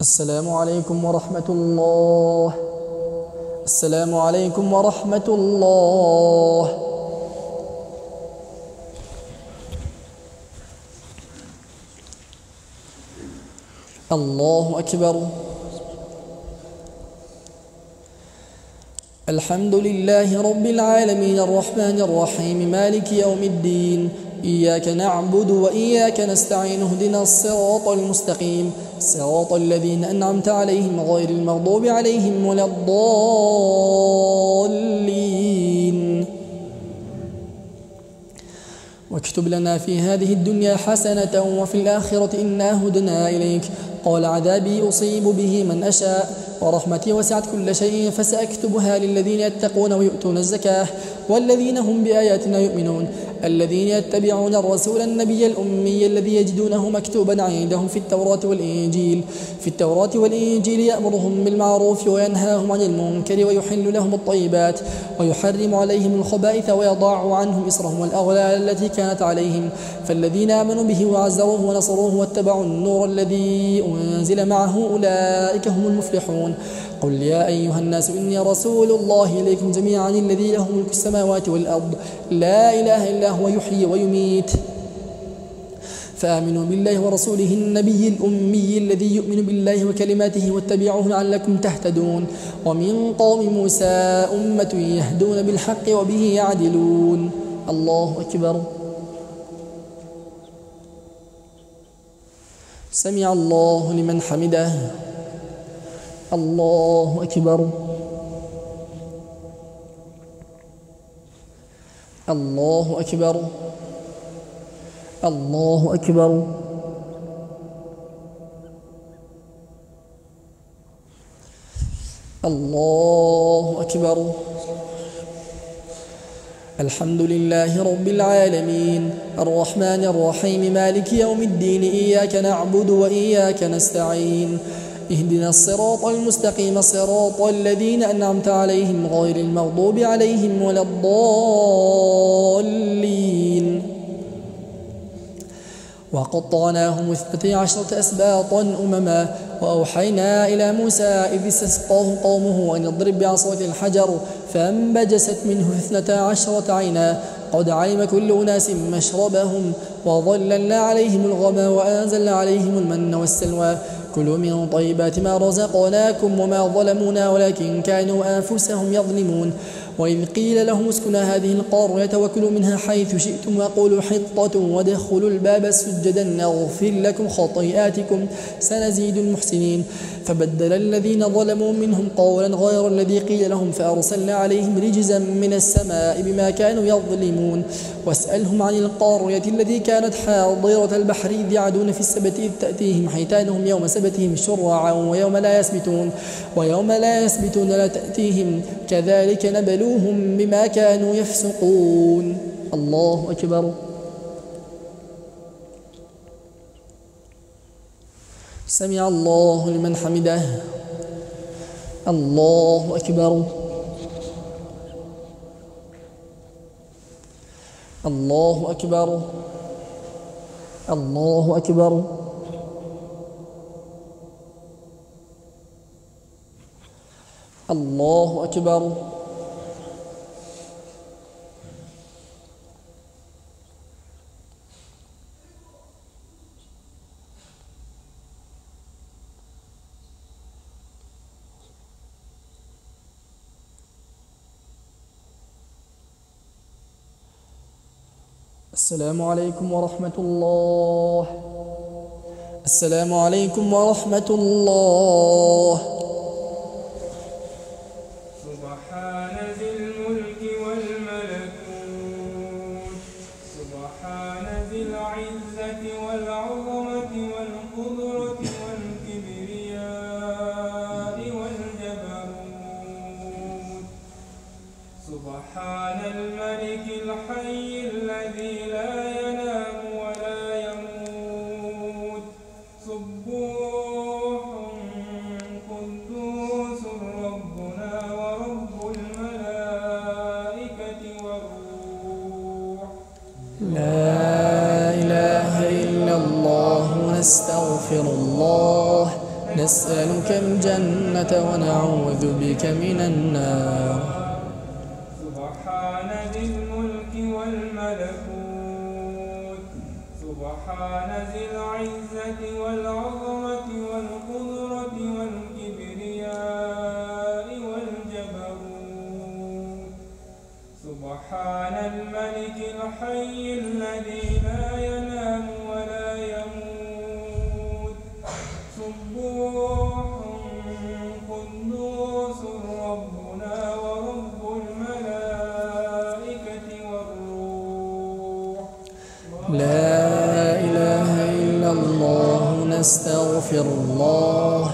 السلام عليكم ورحمة الله السلام عليكم ورحمة الله الله أكبر الحمد لله رب العالمين الرحمن الرحيم مالك يوم الدين إياك نعبد وإياك نستعين اهدنا الصراط المستقيم صراط الذين أنعمت عليهم غير المغضوب عليهم ولا الضالين واكتب لنا في هذه الدنيا حسنة وفي الآخرة إنا هدنا إليك قال عذابي أصيب به من أشاء ورحمتي وسعت كل شيء فسأكتبها للذين يتقون ويؤتون الزكاة والذين هم بآياتنا يؤمنون الذين يتبعون الرسول النبي الأمي الذي يجدونه مكتوبا عندهم في التوراة والإنجيل يأمرهم بالمعروف وينهاهم عن المنكر ويحل لهم الطيبات ويحرم عليهم الخبائث ويضع عنهم إصرهم والأغلال التي كانت عليهم فالذين آمنوا به وعزروه ونصروه واتبعوا النور الذي أنزل معه أولئك هم المفلحون قل يا أيها الناس إني رسول الله إليكم جميعا الذي له ملك السماوات والأرض لا إله إلا هو يحيي ويميت فآمنوا بالله ورسوله النبي الأمي الذي يؤمن بالله وكلماته واتبعوه لعلكم تهتدون ومن قوم موسى أمة يهدون بالحق وبه يعدلون الله أكبر سمع الله لمن حمده الله أكبر الله أكبر الله أكبر الله أكبر الحمد لله رب العالمين الرحمن الرحيم مالك يوم الدين إياك نعبد وإياك نستعين اهدنا الصراط المستقيم صراط الذين أنعمت عليهم غير المغضوب عليهم ولا الضالين وقطعناهم 12 أسباطا أمما وأوحينا إلى موسى إذ استسقاه قومه أن يضرب بعصاك الحجر فانبجست منه 12 عينا قد علم كل أناس مشربهم وظللنا عليهم الغمام وأنزلنا عليهم المن والسلوى كلوا من طيبات ما رزقناكم وما ظلمونا ولكن كانوا أنفسهم يظلمون وإذ قيل لهم اسكنوا هذه القرية وكلوا منها حيث شئتم وقولوا حطة وادخلوا الباب سجدا نغفر لكم خطيئاتكم سنزيد المحسنين فبدل الذين ظلموا منهم قولا غير الذي قيل لهم فأرسلنا عليهم رجزا من السماء بما كانوا يظلمون واسألهم عن القرية التي كانت حاضرة البحر إذ يعدون في السبت إذ تأتيهم حيتانهم يوم سبتهم شرعا ويوم لا يسبتون لا تأتيهم كذلك نبلوهم بما كانوا يفسقون. الله أكبر. سمع الله لمن حمده. الله أكبر. الله أكبر. الله أكبر. الله أكبر. السلام عليكم ورحمة الله. السلام عليكم ورحمة الله. سبحان ذي الملك والملكوت سبحان ذي العزة والعظمة والقدرة والكبرياء والجبروت سبحان الملك الحي الذي لا ينام ولا يموت سبوح قدوس ربنا ورب الملائكة والروح. لا إله إلا الله نستغفر الله نسألك الجنة ونعوذ بك من النار. سبحان ذي الملك والملكوت سبحان ذي العزة والعظمة والقدرة والكبرياء والجبروت سبحان الملك الحي الذي لا ينام ولا يموت سبوح قدوس ربنا ورب الملائكة والروح. لا إله إلا الله نستغفر الله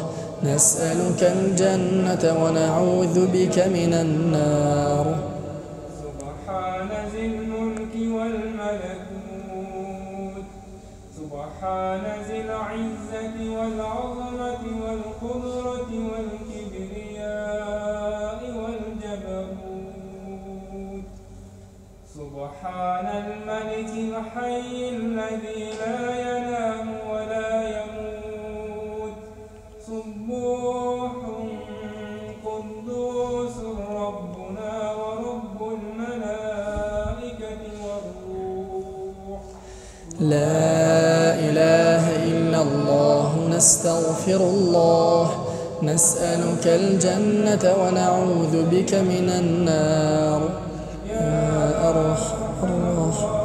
نسألك الجنة ونعوذ بك من النار. سبحان ذي الملك والملكوت سبحان ذي العزة والعظمة والقدرة والكبرياء والجبروت سبحان الملك الحي الذي لا ينام ولا يموت سبوح قدوس ربنا ورب الملائكة والروح. لا إله إلا الله نستغفر الله نسألك الجنة ونعوذ بك من النار. يا أرحم الراحمين.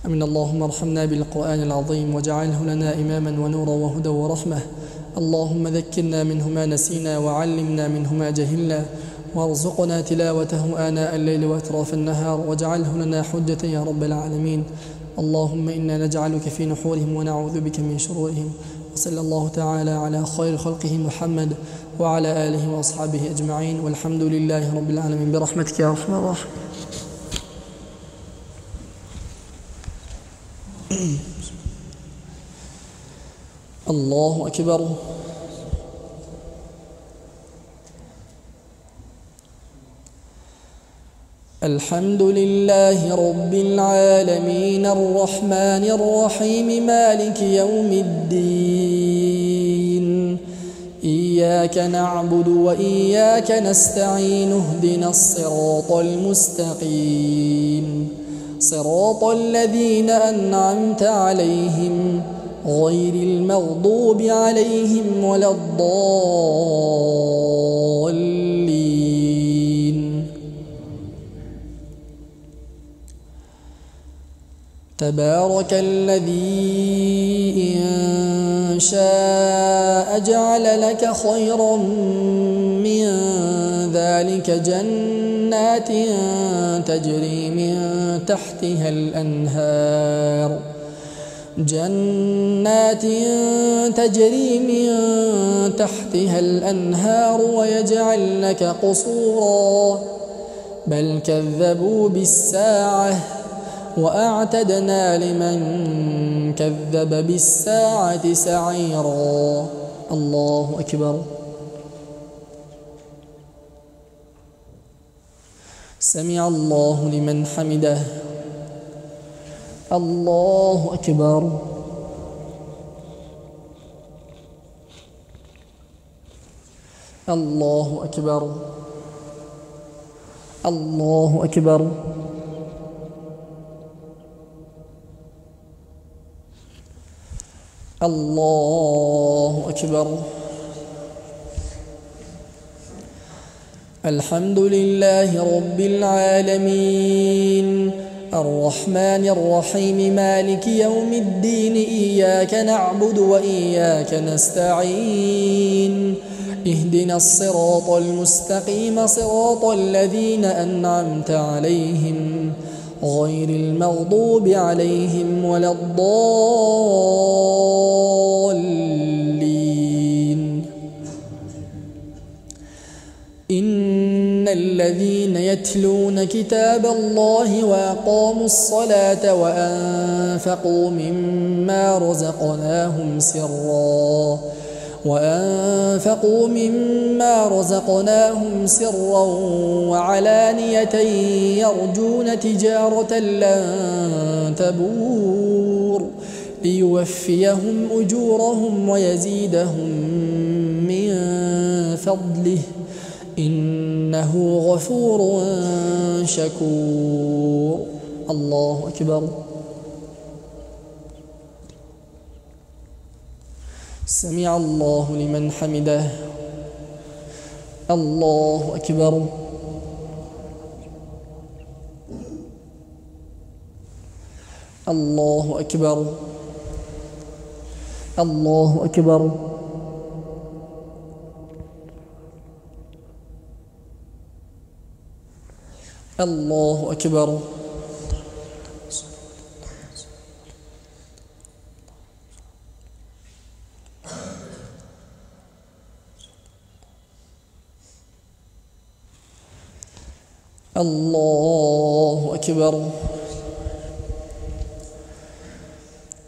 أمين. اللهم ارحمنا بالقرآن العظيم واجعله لنا إماما ونورا وهدى ورحمة. اللهم ذكرنا منه ما نسينا وعلمنا منه ما جهلنا وارزقنا تلاوته آناء الليل وأطراف النهار واجعله لنا حجة يا رب العالمين. اللهم إنا نجعلك في نحورهم ونعوذ بك من شرورهم. وصلى الله تعالى على خير خلقه محمد وعلى آله وأصحابه أجمعين والحمد لله رب العالمين برحمتك يا أرحم الراحمين. الله أكبر. الحمد لله رب العالمين الرحمن الرحيم مالك يوم الدين إياك نعبد وإياك نستعين اهدنا الصراط المستقيم صراط الذين أنعمت عليهم غير المغضوب عليهم ولا الضالين. تبارك الذي إن شاء جعل لك خيرا من ذلك جنات تجري من تحتها الأنهار ويجعل لك قصورا بل كذبوا بالساعة وأعتدنا لمن كذب بالساعة سعيرا. الله أكبر. سمع الله لمن حمده. الله أكبر. الله أكبر. الله أكبر. الله أكبر. الحمد لله رب العالمين الرحمن الرحيم مالك يوم الدين إياك نعبد وإياك نستعين اهدنا الصراط المستقيم صراط الذين أنعمت عليهم غير المغضوب عليهم ولا الضالين. إن الذين يتلون كتاب الله وأقاموا الصلاة وأنفقوا مما رزقناهم سرا وعلانية يرجون تجارة لن تبور ليوفيهم أجورهم ويزيدهم من فضله إنه غفور شكور. الله أكبر. سمع الله لمن حمده. الله أكبر. الله أكبر. الله أكبر. الله أكبر. الله أكبر.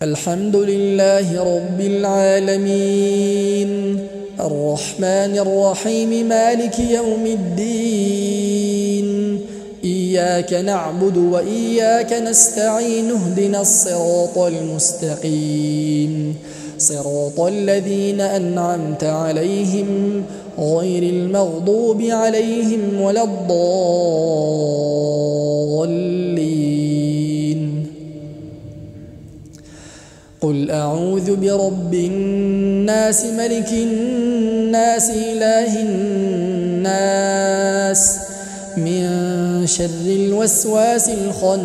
الحمد لله رب العالمين الرحمن الرحيم مالك يوم الدين إياك نعبد وإياك نستعين اهدنا الصراط المستقيم صراط الذين أنعمت عليهم غير المغضوب عليهم ولا الضالين. قل أعوذ برب الناس ملك الناس إله الناس من شر الوسواس الخناس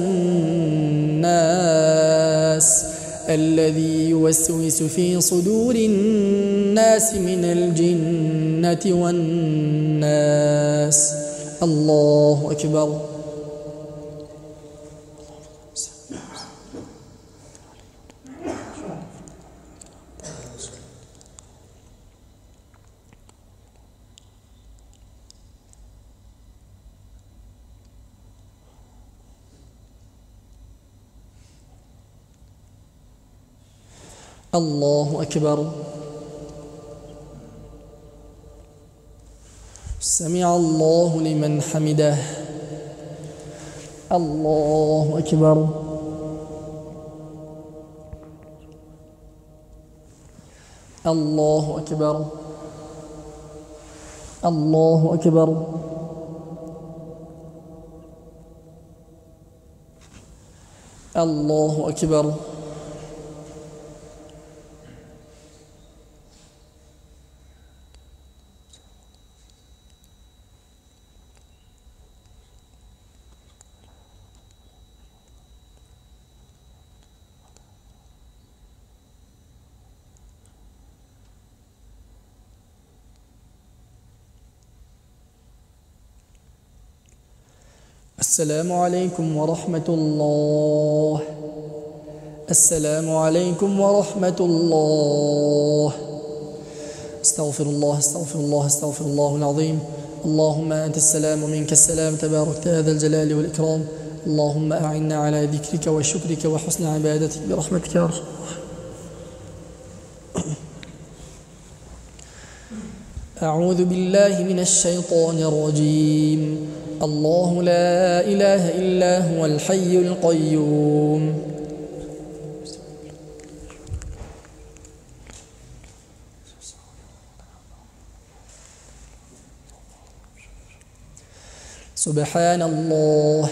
الذي يوسوس في صدور الناس من الجنة والناس. الله أكبر. الله أكبر. سمع الله لمن حمده. الله أكبر. الله أكبر. الله أكبر. الله أكبر. السلام عليكم ورحمة الله. السلام عليكم ورحمة الله. استغفر الله استغفر الله استغفر الله العظيم. اللهم أنت السلام ومنك السلام تبارك ذا الجلال والإكرام. اللهم أعنا على ذكرك وشكرك وحسن عبادتك برحمتك يا أرحم. أعوذ بالله من الشيطان الرجيم. الله لا إله إلا هو الحي القيوم. سبحان الله.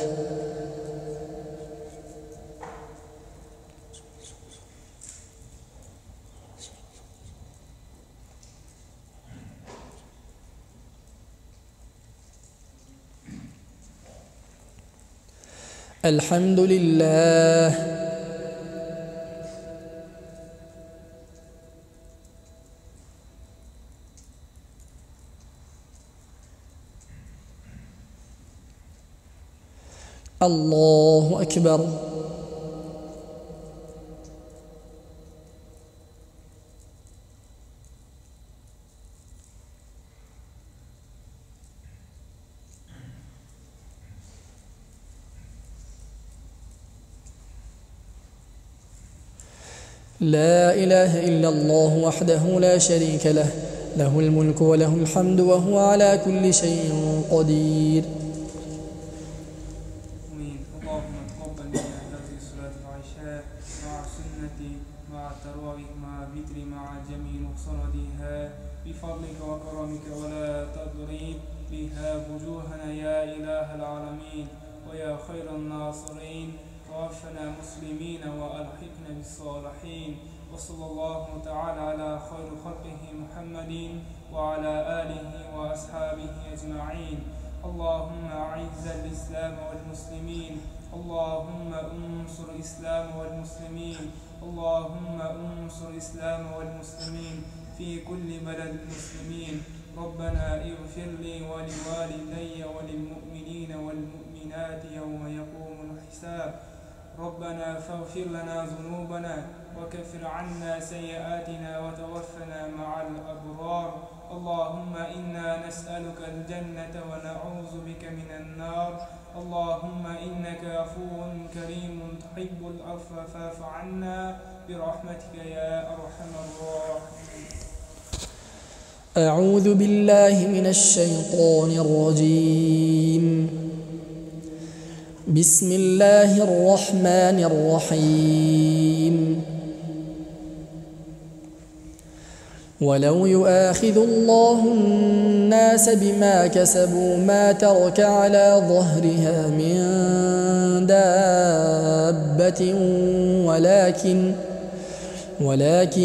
الحمد لله. الله أكبر. لا إله إلا الله وحده لا شريك له، له الملك وله الحمد وهو على كل شيء قدير. اللهم تقبل منا هذه صلاة العشاء مع السنة مع التراويح مع الوتر مع جميع صلاتها بفضلك وكرمك ولا تضرب بها وجوهنا يا إله العالمين ويا خير الناصرين. توفنا مسلمين وألحقنا بالصالحين. وصلى الله تعالى على خير خلقه محمد وعلى آله وأصحابه أجمعين. اللهم أعز الإسلام والمسلمين. اللهم انصر الإسلام والمسلمين. اللهم انصر الإسلام والمسلمين في كل بلد المسلمين. ربنا اغفر لي ولوالدي وللمؤمنين والمؤمنات يوم يقوم الحساب. ربنا فاغفر لنا ذنوبنا وكفر عنا سيئاتنا وتوفنا مع الأبرار. اللهم إنا نسألك الجنة ونعوذ بك من النار. اللهم إنك عفو كريم تحب العفو فاعف عنا برحمتك يا أرحم الراحمين. أعوذ بالله من الشيطان الرجيم. بسم الله الرحمن الرحيم. ولو يؤاخذ الله الناس بما كسبوا ما ترك على ظهرها من دابة ولكن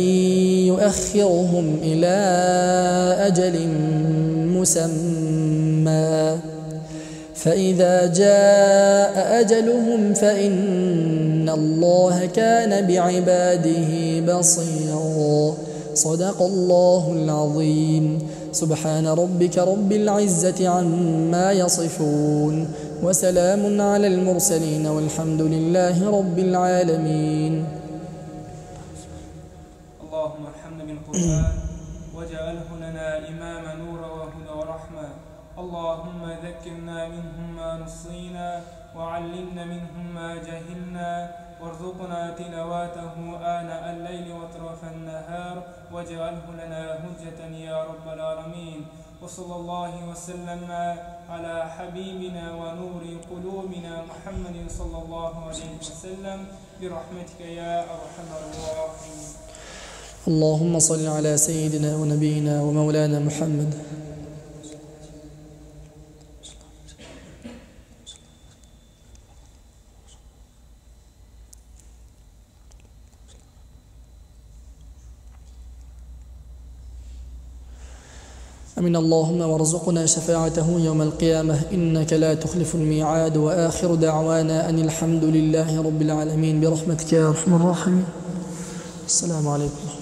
يؤخرهم إلى أجل مسمى فإذا جاء أجلهم فإن الله كان بعباده بصيرا. صدق الله العظيم. سبحان ربك رب العزة عما يصفون وسلام على المرسلين والحمد لله رب العالمين. اللهم ارحمنا بالقرآن واجعله لنا إماما نورا وهدى ورحمة. اللهم ذكرنا منه ما نصينا وعلمنا منه ما جهلنا وارزقنا تلاوته آناء الليل وأطراف النهار واجعله لنا حجة يا رب العالمين. وصلى الله وسلم على حبيبنا ونور قلوبنا محمد صلى الله عليه وسلم برحمتك يا أرحم الراحمين. اللهم صل على سيدنا ونبينا ومولانا محمد. أمين اللهم وارزقنا شفاعته يوم القيامة إنك لا تخلف الميعاد. وآخر دعوانا أن الحمد لله رب العالمين برحمتك يا أرحم الراحمين. السلام عليكم.